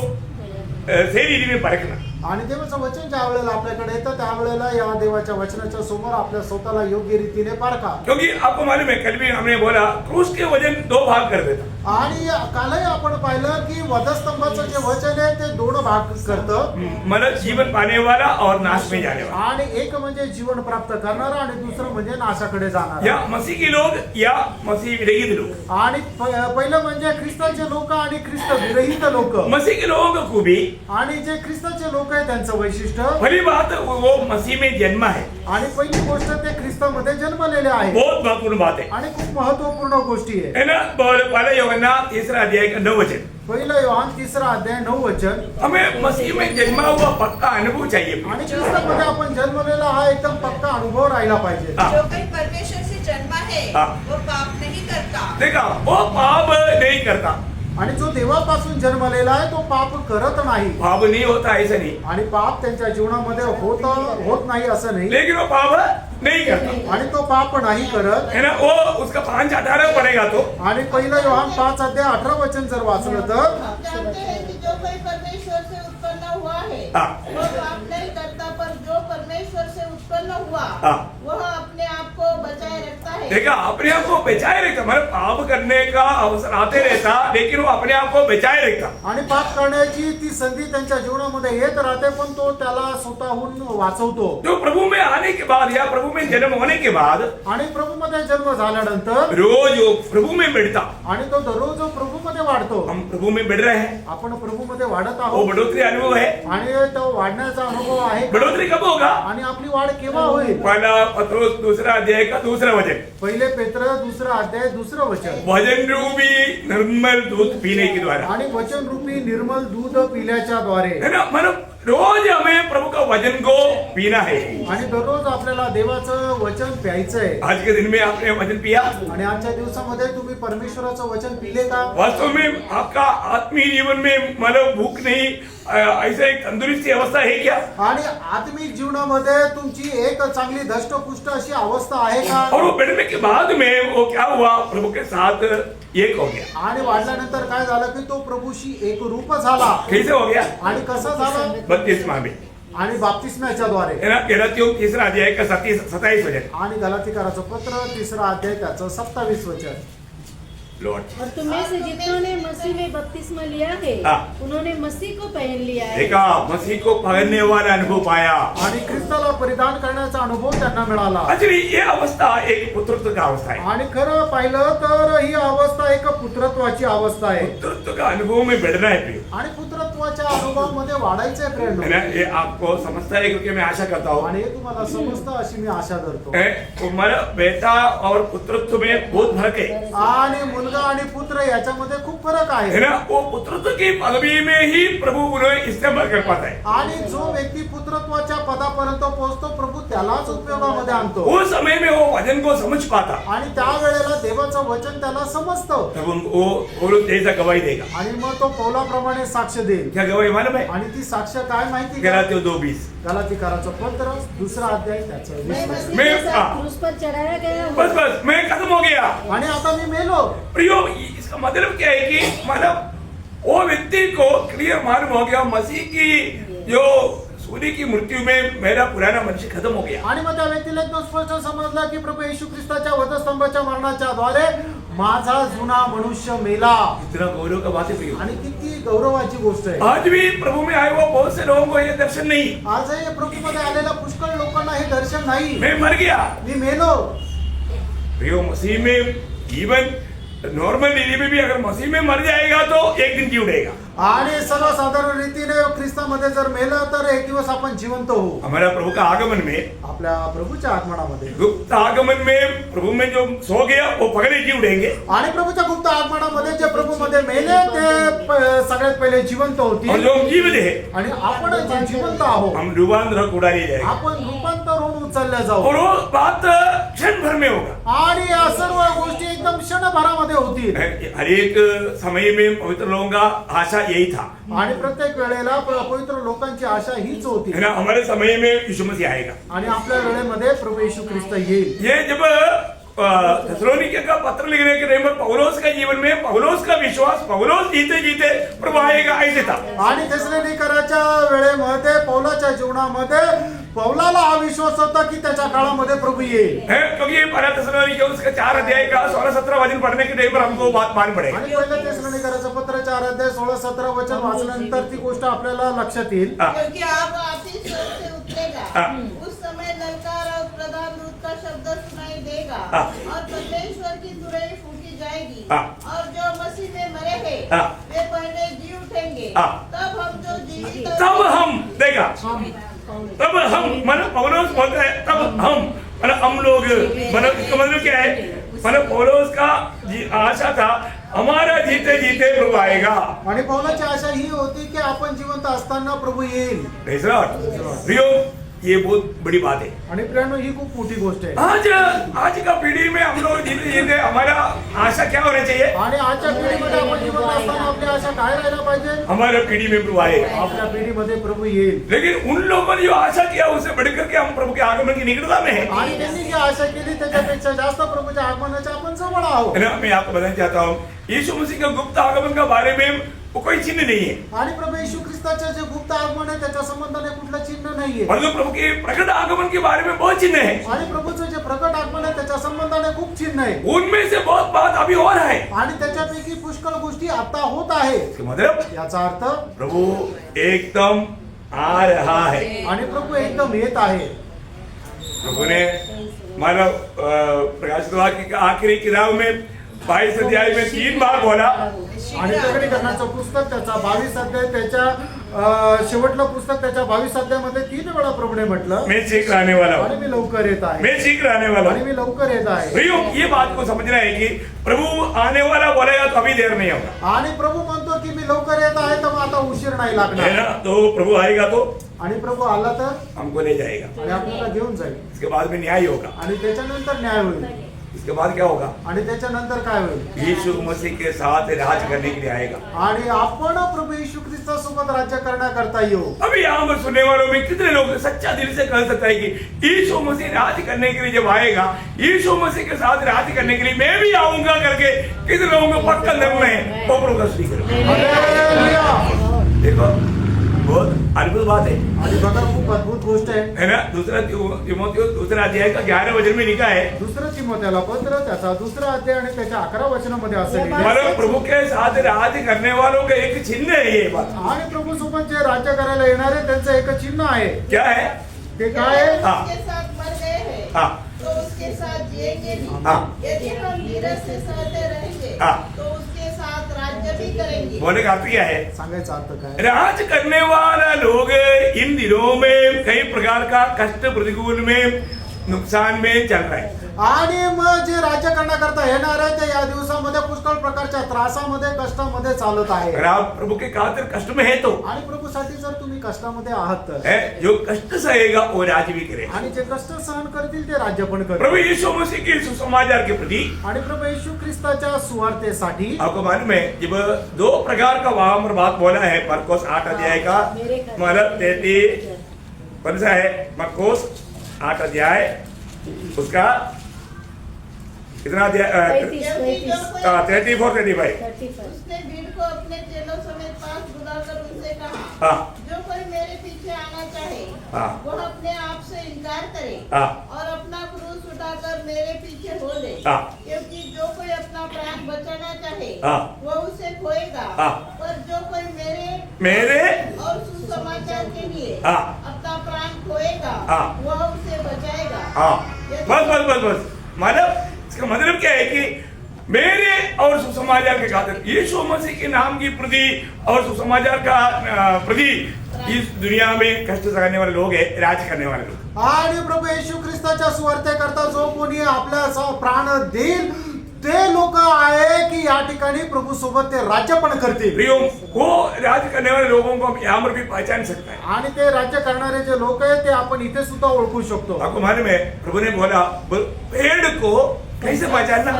सही रीति में परखना. आणि देवाचं वचन ज्या वेळेला आपल्याकडे येतं त्यावेळेला या देवाच्या वचनाच्या समोर आपल्या स्वतःला योग्य रीतीने पारखा. क्योंकि आपको मालूम है, कल भी हमने बोला क्रूस के वजन 2 भाग कर देता. आणि कालही आपण पाहिलं की वधस्तंभाचं जे वचन आहे ते 2 भाग करतं. मतलब जीवन पाने वाला और नाश में जाने वाला. आणि एक म्हणजे जीवन प्राप्त करणारा आणि दुसरं म्हणजे नाशाकडे जाणार. या मसीह के लोग या मसीह विरहित लोग. आणि पहिलं म्हणजे ख्रिस्ताचे लोक आणि ख्रिस्त विरहित लोक. मसीह के लोगों को खूबी आणि जे ख्रिस्ताचे लोक आहे त्यांचं वैशिष्ट्य, पहली बात वो मसीह में जन्म है. आणि पहिली गोष्ट ते ख्रिस्तामध्ये जन्मलेले आहे. बहुत महत्वपूर्ण बात है. आणि खूप महत्वपूर्ण गोष्टी आहे. है ना. पहला यूहन्ना 3 अध्याय का 9 वचन. पहिलं योहान 3 अध्याय 9 वचन. हमें मसीह में जन्मा हुआ पक्का अनुभव चाहिए. आणि ख्रिस्तामध्ये आपण जन्मलेला हा एकदम पक्का अनुभव राहिला पाहिजे. हाँ. जो कोई परमेश्वर से जन्मा है हाँ. वो पाप नहीं करता. देखा, वो पाप नहीं करता. आणि जो देवापासून जन्मलेला आहे तो पाप करत नाही. पाप नहीं होता ऐसा नहीं, आणि पाप त्यांच्या जीवनामध्ये होत नाही असं नाही. लेकिन वो पाप नहीं करता. आणि तो पाप नाही करत. है ना. वो उसका 5:18 पड़ेगा तो. आणि पहिलं योहान 5 अध्याय 18 वचन जर वाचलं तर, हम जानते हैं कि जो कोई परमेश्वर से उत्पन्न हुआ है हाँ. वो पाप नहीं करता, पर जो परमेश्वर से उत्पन्न हुआ हाँ. वह अपने आप को बचाए रखता है. देखा, अपने आप को बचाए रखता. मतलब पाप करने का अवसर आते रहता, लेकिन वो अपने आप को बचाए रखता. आणि पाप करण्याची ती संधी त्यांच्या जीवनामध्ये येत राहते पण तो त्याला स्वतःहून वाचवतो. जो प्रभु में आने के बाद या प्रभु में जन्म होने के बाद आणि प्रभूमध्ये जन्म झाल्यानंतर रोज वो प्रभु में बढ़ता. आणि तो दररोज प्रभूमध्ये वाढतो. हम प्रभु में बढ़ रहे हैं. आपण प्रभूमध्ये वाढत वो आहोत. बढ़ोतरी अनुभव है. आणि तो वाढण्याचा अनुभव आहे. बढ़ोतरी कब होगा? आणि आपली वाढ केव्हा होईल? पहला पत्रोस 2 अध्याय का 2 वचन. पहिले पेत्र 2 अध्याय 2 वचन. वजन रूपी निर्मल दूध पीने के द्वारा. आणि वचन रूपी निर्मल दूध पिल्याच्या द्वारे. है ना. मतलब रोज हमें प्रभु का वचन को पीना है. आणि दररोज आपल्याला देवाचं वचन प्यायचंय. आज के दिन में आपने वचन पिया? आणि आजच्या दिवसामध्ये तुम्ही परमेश्वराचं वचन पिले का? वास्तव में आपका आत्मीय जीवन में मतलब भूख नहीं, ऐसा एक तंदुरुस्ती अवस्था है क्या? आणि आत्मिक जीवनामध्ये तुमची एक चांगली धष्टपुष्ट अशी अवस्था आहे का? और वो बढ़ने के बाद में वो क्या हुआ? प्रभु के साथ एक हो गया. आणि वाढल्यानंतर काय झालं की तो प्रभूशी एक रूप झाला. कैसे हो गया? आणि कसं झालं? 32 में आणि बाप्तिस्म्याच्या द्वारे है ना, गलातियों 3 अध्याय का 27 वचन. आणि गलातीकाराचं पत्र 3 अध्याय त्याचं 27 वचन. लॉर्ड और तुम में से जितनों ने मसीह में बपतिस्मा लिया है हाँ। उन्होंने मसीह को पहन लिया है. देखा, मसीह को पहनने वाला अनुभव पाया. आणि ख्रिस्ताला परिधान करण्याचा अनुभव त्यांना मिळाला. actually ये अवस्था एक पुत्रत्व का अवस्था है. आणि खरं पाहिलं तर ही अवस्था एक पुत्रत्वाची अवस्था आहे. पुत्रत्व का अनुभव में बढ़ना है प्रिय. आणि पुत्रत्वाच्या अनुभवामध्ये वाढायचे है प्रेरणा. ना, ये आपको समझता है क्योंकि मैं आशा करता हूँ. आणि हे तुम्हाला समजतं अशी मी आशा धरतो. तुम्हारा बेटा और पुत्रत्व में बहुत फर्क है. आणि मुलगा आणि पुत्र याच्यामध्ये खूप फरक है आहे. ना, वो पुत्रत्व की पदवी में ही प्रभु उन्हें इस्तेमाल कर पाता है. आणि जो व्यक्ती पुत्रत्वाच्या पदापर्यंत पोहोचतो प्रभू त्यालाच उपयोगामध्ये आणतो. उस समय में वो वचन को समझ पाता. आणि त्या वेळेला देवाचं वचन त्याला समजतं. तब वो पौलुस जैसा गवाही देगा. आणि मग तो पौलाप्रमाणे साक्ष देईल. क्या गवाही मालूम है? आणि ती साक्ष काय माहिती का? गलातियों 2:20. गलातीकाराचं पत्र 2 अध्याय त्याचं 20 मैं वचन. मसीह मैं- के साथ क्रूस पर चढ़ाया गया हूँ. बस मैं खत्म हो गया. आणि आता मी मेलो. प्रियो, इसका मतलब क्या है कि मतलब वो व्यक्ति को क्लियर मालूम हो गया मसीह की जो सूर्य की मृत्यु में मेरा पुराना मनुष्य खत्म हो गया. आणि मग त्या व्यक्तीला एकदम स्पष्ट समजलं की प्रभू येशू ख्रिस्ताच्या वधस्तंभाच्या मरणाच्या द्वारे माझा जुना मनुष्य मेला. इतना गौरव का बात है प्रियो. आणि किती गौरवाची गोष्ट आहे. आज भी प्रभु में आए हुए बहुत से लोगों को ये दर्शन नहीं. आजही प्रभूमध्ये आलेल्या पुष्कळ लोकांना हे दर्शन नाही. मैं मर गया. मी मेलो. प्रियो, मसीह में जीवन नॉर्मल डिलीवरी में भी अगर मसीह में मर जाएगा तो एक दिन जी उठेगा. आणि सर्वसाधारण रीतीने ख्रिस्तामध्ये जर मेलं तर एक दिवस आपण जिवंत होऊ. हमारा प्रभु का आगमन में, आपल्या प्रभूच्या आगमनामध्ये गुप्त आगमन में प्रभु में जो सो गया वो पगले जी उठेंगे. आणि प्रभूच्या गुप्त आगमनामध्ये जे प्रभूमध्ये मेले ते सगळ्यात पहिले जिवंत और होतील. जो हम जीवित है आणि आपण जे जिवंत आहोत हम रूपांतर उड़ा लिए जाएंगे. आपण रूपांतर होऊन उचलल्या जाऊ. और वो बात क्षण भर में होगा. आणि या सर्व गोष्टी एकदम क्षणभरामध्ये होतील. हर एक समय में पवित्र लोगों का आशा यही था. आणि प्रत्येक वेळेला पवित्र लोकांची आशा हीच होती. है ना, हमारे समय में यीशु मसीह आएगा. आणि आपल्या वेळेमध्ये प्रभू येशू ख्रिस्त येईल. ये जब थेसलोनिके का पत्र लिखने के टाइम पर पौलोस का जीवन में पौलोस का विश्वास पौलोस जीते जीते प्रभु आएगा ऐसे था. आणि थेसलोनिकराच्या वेळेमध्ये पौलाच्या जीवनामध्ये पौलाला हा विश्वास होता की त्याच्या काळामध्ये प्रभू येईल. है, क्योंकि पहला थेसलोनिके उसका 4 अध्याय का 16-17 वचन पढ़ने के टाइम पर हमको बात मान पड़ेगा. आणि पहिलं थेसलोनिकराचं पत्र 4 अध्याय 16-17 वचन वाचल्यानंतर ती गोष्ट आपल्याला लक्षात येईल. क्योंकि आप आशीष स्वर्ग से उतरेगा हाँ। उस समय ललकार और प्रधान दूत का शब्द सुनाई देगा हाँ। और परमेश्वर की तुरही फूकी जाएगी हाँ। और जो मसीह में मरे हैं हाँ। वे पहले जी उठेंगे हाँ। तब हम जो जीवित तब हम देगा. तब हम मतलब पौलोस बोलता है तब हम मतलब हम लोग मतलब इसका मतलब क्या है, मतलब पौलोस का आशा था हमारा जीते जीते प्रभु आएगा. आणि पौलाची आशा ही होती की आपण जिवंत असताना प्रभू येईल. Praise the Lord. प्रियो, ये बहुत बड़ी बात है. आणि प्रेरणा ही खूप मोठी गोष्ट आहे. आज का पीढ़ी में हम लोग जीते जीते हमारा आशा क्या होना चाहिए? आणि आजच्या पिढीमध्ये आपण जिवंत असताना आपली आशा काय राहायला पाहिजे? हमारा पीढ़ी में प्रभु आएगा. आपल्या पिढीमध्ये प्रभू येईल. लेकिन उन लोगों ने जो आशा किया उससे बढ़कर के हम प्रभु के आगमन की निकटता में है. आणि त्यांनी जी आशा केली त्याच्यापेक्षा जास्त प्रभूच्या आगमनाच्या आपण जवळ आहोत. है ना, मैं आपको बताना चाहता हूँ यीशु मसीह के गुप्त आगमन के बारे में वो कोई चिन्ह नहीं है. आणि प्रभू येशू ख्रिस्ताचे जे गुप्त आगमन आहे त्याच्या संबंधाने कुठलं चिन्ह नाहीये. परंतु प्रभु के प्रकट आगमन के बारे में बहुत चिन्ह है. आणि प्रभूचं जे प्रकट आगमन आहे त्याच्या संबंधाने खूप चिन्ह आहे. उनमें से बहुत बात अभी और है. आणि त्याच्यापैकी पुष्कळ गोष्टी आता होत आहे. इसका मतलब याचा अर्थ प्रभु एकदम आ रहा है. आणि प्रभू एकदम येत आहे. प्रभु ने मानव प्रकाशित वाक्य की आखिरी किताब में 22 अध्याय में 3 बार बोला. आणि प्रकटीकरणाचं पुस्तक त्याचा 22 अध्याय त्याच्या शेवटलं पुस्तक त्याच्या 22 अध्यायामध्ये 3 वेळा प्रभूने म्हटलं मैं शीघ्र आने वाला आणि हूँ. मी लवकर येत आहे. मैं शीघ्र आने वाला आणि हूँ. मी लवकर येत आहे. भैया, ये बात को समझना है कि प्रभु आने वाला बोलेगा तो अभी देर नहीं होगा. आणि प्रभू म्हणतो की मी लवकर येत आहे तर मग आता उशीर नाही है लागणार. ना, तो प्रभु आएगा तो आणि प्रभू आला तर हमको ले जाएगा. आणि आपल्याला घेऊन जाईल. इसके बाद में न्याय होगा. आणि त्याच्यानंतर न्याय होईल. इसके बाद क्या होगा? आणि त्याच्यानंतर काय होईल? यीशु मसीह के साथ राज करने के लिए आएगा. आणि आपण प्रभू येशू ख्रिस्तासोबत राज्य करण्याकरता येऊ. अभी यहाँ पर सुनने वालों में कितने लोग सच्चा दिल से कह सकता है कि यीशु मसीह राज करने के लिए जब आएगा यीशु मसीह के साथ राज करने के लिए मैं भी आऊंगा करके कितने लोगों को पक्का निर्णय है वो प्रभु का स्वीकार. हालेलुया. देखो बहुत अद्भुत बात है आणि बघा खूप अद्भुत गोष्ट आहे. है ना. दूसरा तिमोथेयुस दूसरा अध्याय का 11 वचन में लिखा है, दुसरं तिमोथेला पत्र त्याचा 2रा अध्याय आणि त्याच्या 11 वचनामध्ये असं लिहिलं आहे. हमारे प्रभु के साथ राज करने वालों का एक चिन्ह है ये बात. आणि प्रभू सोबत जे राज्य करायला येणारे त्यांचं एक चिन्ह आहे. क्या है? ते काय आहे? हाँ. उसके साथ मर गए हैं हाँ. तो उसके साथ जिएंगे भी. हाँ. यदि हम धीरज से सहते रहेंगे हाँ. तो उसके साथ राज्य भी करेंगे. बोले का अर्थ क्या है? सांगायचा अर्थ काय? राज करने वाला लोग इन दिनों में कई प्रकार का कष्ट प्रतिकूल में नुकसान में चल रहा है. आणि मग जे राज्य करण्याकरता येणार आहे ते या दिवसामध्ये पुष्कळ प्रकारच्या त्रासामध्ये कष्टामध्ये चालत आहे. अगर आप प्रभु के खातिर कष्ट में है तो आणि प्रभूसाठी जर तुम्ही कष्टामध्ये आहात तर है, जो कष्ट सहेगा वो राज भी करेगा. आणि जे कष्ट सहन करतील ते राज्य पण प्रभु करतील. यीशु मसीह के सुसमाचार के प्रति आणि प्रभु येशू ख्रिस्ताच्या सुवार्तेसाठी आपको मालूम है जब 2 प्रकार का वहां पर बात बोला है मरकोस 8 अध्याय का मतलब 33 कौन सा है? मरकोस 8 अध्याय उसका कितना अध्याय? 34-35. उसने भीड़ को अपने चेलों समेत पास बुलाकर उनसे कहा, हाँ. जो कोई मेरे पीछे आना चाहे हाँ. वह अपने आप से इनकार करे हाँ. और अपना क्रूस उठाकर मेरे पीछे हो ले. हाँ. क्योंकि जो कोई अपना प्राण बचाना चाहे हाँ. वह उसे खोएगा. हाँ. पर जो कोई मेरे मेरे और सुसमाचार के लिए हाँ. अपना प्राण खोएगा हाँ. वह उसे बचाएगा. हाँ. बस मतलब इसका मतलब क्या है कि मेरे और सुसमाचार के खातिर यीशु मसीह के नाम की प्रति और सुसमाचार का प्रति इस दुनिया में कष्ट सहने वाले लोग हैं, राज करने वाले लोग. आणि प्रभू येशू ख्रिस्ताच्या सुवार्तेकरता जो कोणी आपला प्राण देईल ते लोक आहे की या ठिकाणी प्रभू सोबत ते राज्य पण करतील. प्रियो, वो राज करने वाले लोगों को हम यहाँ पर भी पहचान सकता है. आणि ते राज्य करणारे जे लोक आहेत ते आपण इथे सुद्धा ओळखू शकतो. आपको मालूम है प्रभु ने बोला पेड़ को कैसे पहचानना?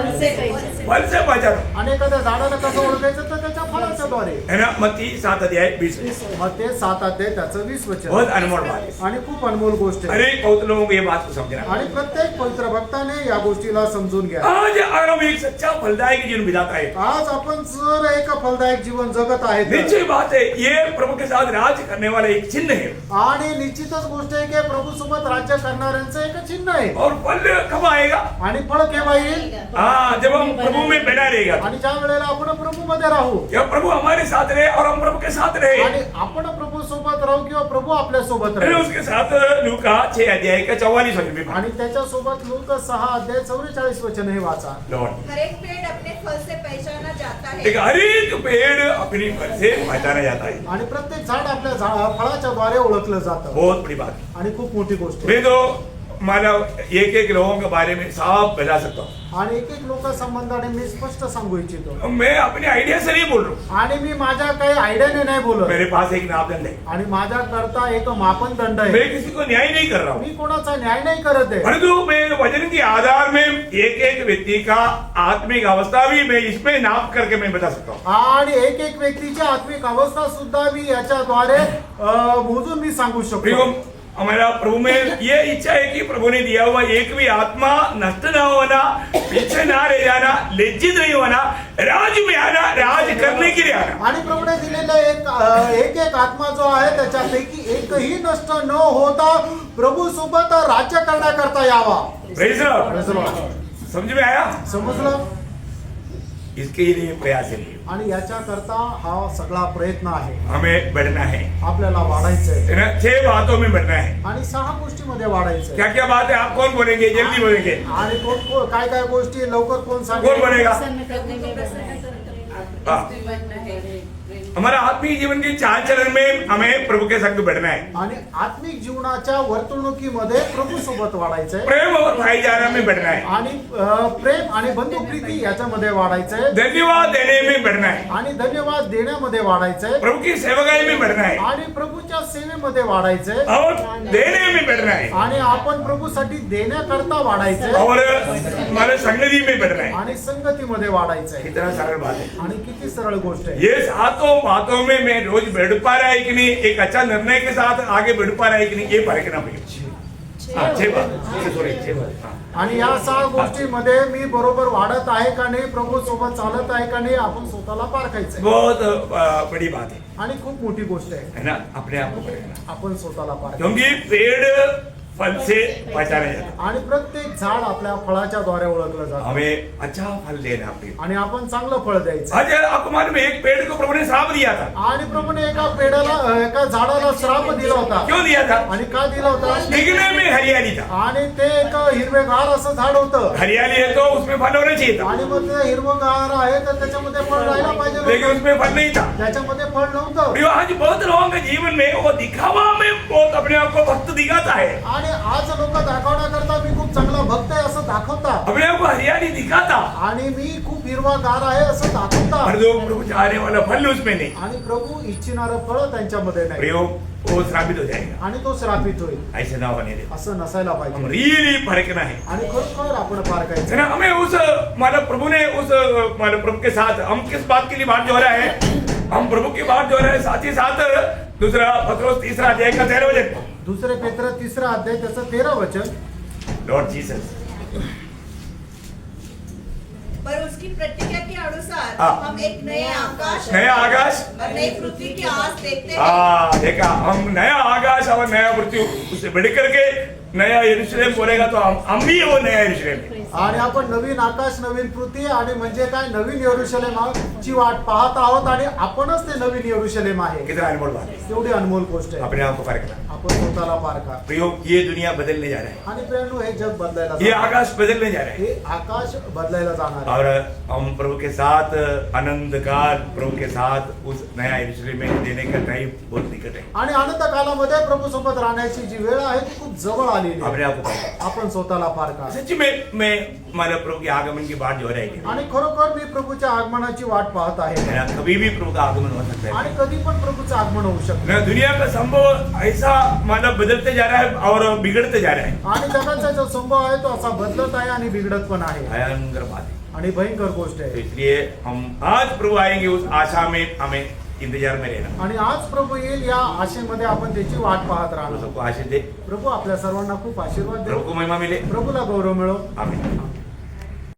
फल से पहचानो. आणि एखाद्या झाडाला कसं ओळखायचं तर त्याच्या फळाच्या द्वारे. है ना. मत्ती 7 अध्याय 20. मग ते 7 अध्याय त्याचं 20 वचन. बहुत अनमोल बात है. आणि खूप अनमोल गोष्ट आहे. अनेक पवित्र लोगों को ये बात को समझना. आणि प्रत्येक पवित्र भक्ताने या गोष्टीला समजून घ्या. आज अगर हम एक सच्चा फलदायक जीवन बिताता है, आज आपण जर एक फलदायक जीवन जगत आहे तर- निश्चय बात है ये प्रभु के साथ राज करने वाला एक चिन्ह है. आणि निश्चितच गोष्ट आहे की प्रभू सोबत राज्य करणाऱ्यांचं एक चिन्ह आहे. और फल कब आएगा? आणि फळ केव्हा येईल? हाँ, जब हम प्रभु में बना रहेगा. आणि ज्या वेळेला आपण प्रभू मध्ये राहू जब प्रभु हमारे साथ रहे और हम प्रभु के साथ रहे. आणि आपण प्रभू सोबत राहू किंवा प्रभू आपल्या सोबत मैंने राहू. उसके साथ लूका 6 अध्याय का 44 वचन में पढ़ा. आणि त्याच्या सोबत लोक 6 अध्याय 44 वचन हे वाचा. लॉर्ड, हर एक पेड़ अपने फल से पहचाना जाता है. एक हर एक पेड़ अपनी फल से पहचाना जाता है. आणि प्रत्येक झाड आपल्या फळाच्या द्वारे ओळखलं जातं. बहुत बड़ी बात. आणि खूप मोठी गोष्ट आहे. मैं तो मानव एक लोगों के बारे में साफ बता सकता हूँ. आणि एक लोक संबंधाने मी स्पष्ट सांगू इच्छितो. मैं अपनी आइडिया से नहीं बोल रहा हूँ. आणि मी माझ्या काही आयडियाने नाही बोलत. मेरे पास एक नापदंड है. आणि माझ्या करता एक मापनदंड आहे. मैं किसी को न्याय नहीं कर रहा हूँ, मी कोणाचा न्याय नाही करत आहे. परंतु मैं वचन के आधार में एक व्यक्ति का आत्मिक अवस्था भी मैं इसमें नाप करके मैं बता सकता हूँ. आणि एक व्यक्तीची आत्मिक अवस्था सुद्धा मी याच्याद्वारे मोजून मी सांगू प्रियो, शकतो. हमारा प्रभु में ये इच्छा है कि प्रभु ने दिया हुआ एक भी आत्मा नष्ट ना होना, पीछे ना रह जाना, लज्जित नहीं होना, राज में आना, राज करने के लिए आना. आणि प्रभूने दिलेला एक आत्मा जो आहे त्याच्यापैकी एकही नष्ट न होता प्रभू सोबत राज्य करण्याकरता यावा. Praise the Lord. समझ में आया? समजलं? इसके लिए प्रयास है. आणि याच्याकरता हा सगळा प्रयत्न आहे. हमें बढ़ना है. आपल्याला वाढायचंय. है ना? 6 बातों में बढ़ना है. आणि 6 गोष्टीमध्ये वाढायचंय. क्या क्या बात है? आप कौन बोलेंगे? जल्दी बोलेंगे. आणि काय काय गोष्टी लवकर कोण कौन सांगेल? बोलेगा? प्रसन्न करने में बनना है. हमारा आत्मिक जीवन के चाल चलन में हमें प्रभु के संग बढ़ना है. आणि आत्मिक जीवनाच्या वर्तणुकीमध्ये प्रभू सोबत वाढायचंय. प्रेम और भाईचारा में बढ़ना है. आणि प्रेम आणि बंधुप्रीती याच्यामध्ये वाढायचंय. धन्यवाद देने में बढ़ना है. आणि धन्यवाद देण्यामध्ये वाढायचंय. प्रभु की सेवकाई में बढ़ना है. आणि प्रभूच्या सेवेमध्ये वाढायचंय. और देने में बढ़ना है. आणि आपण प्रभूसाठी देण्याकरता वाढायचंय. और हमारे संगति में बढ़ना है. आणि संगतीमध्ये वाढायचंय. कितना सरल बात है. आणि किती सरळ गोष्ट आहे. ये सातों बातों में मैं रोज बढ़ पा रहा है कि नहीं, एक अच्छा निर्णय के साथ आगे बढ़ पा रहा है कि नहीं, ये परखना पड़ेगा. आणि या 6 गोष्टीमध्ये मी बरोबर वाढत आहे का नाही, प्रभू सोबत चालत आहे का नाही, आपण स्वतःला पारखायचंय. बहुत बड़ी बात है आणि खूप मोठी गोष्ट आहे है ना, अपने आप को परखना. आपण स्वतःला पारखायचं. क्योंकि पेड़ फल से पहचाने जाते. आणि प्रत्येक झाड आपल्या फळाच्या द्वारे ओळखलं जातं. हमें अच्छा फल देना अपने. आणि आपण चांगलं फळ द्यायचं. आज आपको मालूम है, एक पेड़ को प्रभु ने श्राप दिया था. आणि प्रभूने एका झाडाला श्राप दिला होता. क्यों दिया था? आणि का दिला होता? दिखने में हरियाली था. आणि ते एक हिरवेगार असं झाड होतं. हरियाली है तो उसमें फल होना चाहिए था, आणि मग ते हिरवगार आहे तर त्याच्यामध्ये फळ राहायला पाहिजे लेकिन होतं. उसमें फल नहीं था. त्याच्यामध्ये फळ नव्हतं. प्रियो, आज बहुत लोगों के जीवन में वो दिखावा में बहुत अपने आप को भक्त दिखाता है, आणि आज लोक दाखवण्याकरता मी खूप चांगला भक्त आहे असं दाखवतात. अपने आप को हरियाली दिखाता, आणि मी खूप हिरवागार आहे असं दाखवतात. पर जो प्रभु चाहने वाला फल उसमें नहीं. आणि प्रभू इच्छिणारं फळ त्यांच्यामध्ये नाही. प्रियो, वो श्रापित हो जाएगा. आणि तो श्रापित होईल. ऐसे ना होने दे. असं नसायला हम पाहिजे. रियली परखना है. आणि खरोखर आपण पारखायचं. है ना, हमें उस मानव प्रभु ने उस मानव प्रभु के साथ हम किस बात के लिए बात जो रहा है, हम प्रभु की बात जो रहा है, साथ ही साथ दूसरा पत्रोस 3 अध्याय का 13 वचन. दुसरे पेत्र 3 अध्याय त्याचं 13 वचन. लॉर्ड जीसस, पर उसकी प्रतिज्ञा के अनुसार हाँ। हम एक नया आकाश और नई पृथ्वी की आस देखते हैं. देखा, हम नया आकाश और नया पृथ्वी उससे बढ़ करके नया यरूशलेम बोलेगा तो हम भी वो नया यरूशलेम है. आणि आपण नवीन आकाश नवीन पृथ्वी आणि म्हणजे काय नवीन यरूशलेमाची वाट पाहत आहोत आणि आपणच ते नवीन यरूशलेम आहे. कितना अनमोल बात है. एवढी अनमोल गोष्ट आहे. अपने आप को परखना. आपण स्वतःला पारखा. प्रियो, ये दुनिया बदलने जा रहा है, आणि प्रेरणू हे जग बदलायला ये जाणार आहे. आकाश बदलने जा रहा है. हे आकाश बदलायला जाणार आहे. और हम प्रभु के साथ आनंद काल प्रभु के साथ उस नया यरूशलेम में देने का टाइम बहुत निकट है. आणि अनंत कालामध्ये प्रभू सोबत राहण्याची जी वेळ आहे ती खूप जवळ आलेली आहे. अपने आप को परखना. आपण स्वतःला पारखा. सच्ची में मैं मानव प्रभु के आगमन की बात जो हो रही है, आणि खरोखर मी प्रभूच्या आगमनाची वाट पाहत आहे. है ना, कभी भी प्रभु का आगमन हो सकता है. आणि कधी पण प्रभूचं आगमन होऊ शकतं. ना, दुनिया का संभव ऐसा मानव बदलते जा रहा है और बिगड़ते जा रहा है. आणि जगाचा जो संभव आहे तो असा बदलत आहे आणि बिघडत पण आहे. भयंकर बात है. आणि भयंकर गोष्ट तो आहे. इसलिए हम आज प्रभु आएंगे उस आशा में हमें इंतजार में रहना. आणि आज प्रभू येईल या आशेमध्ये आपण त्याची वाट पाहत प्रभु राहणार. सबको आशीष दे. प्रभू आपल्या सर्वांना खूप आशीर्वाद प्रभु दे. को महिमा मिले. प्रभूला गौरव मिळो. आमीन.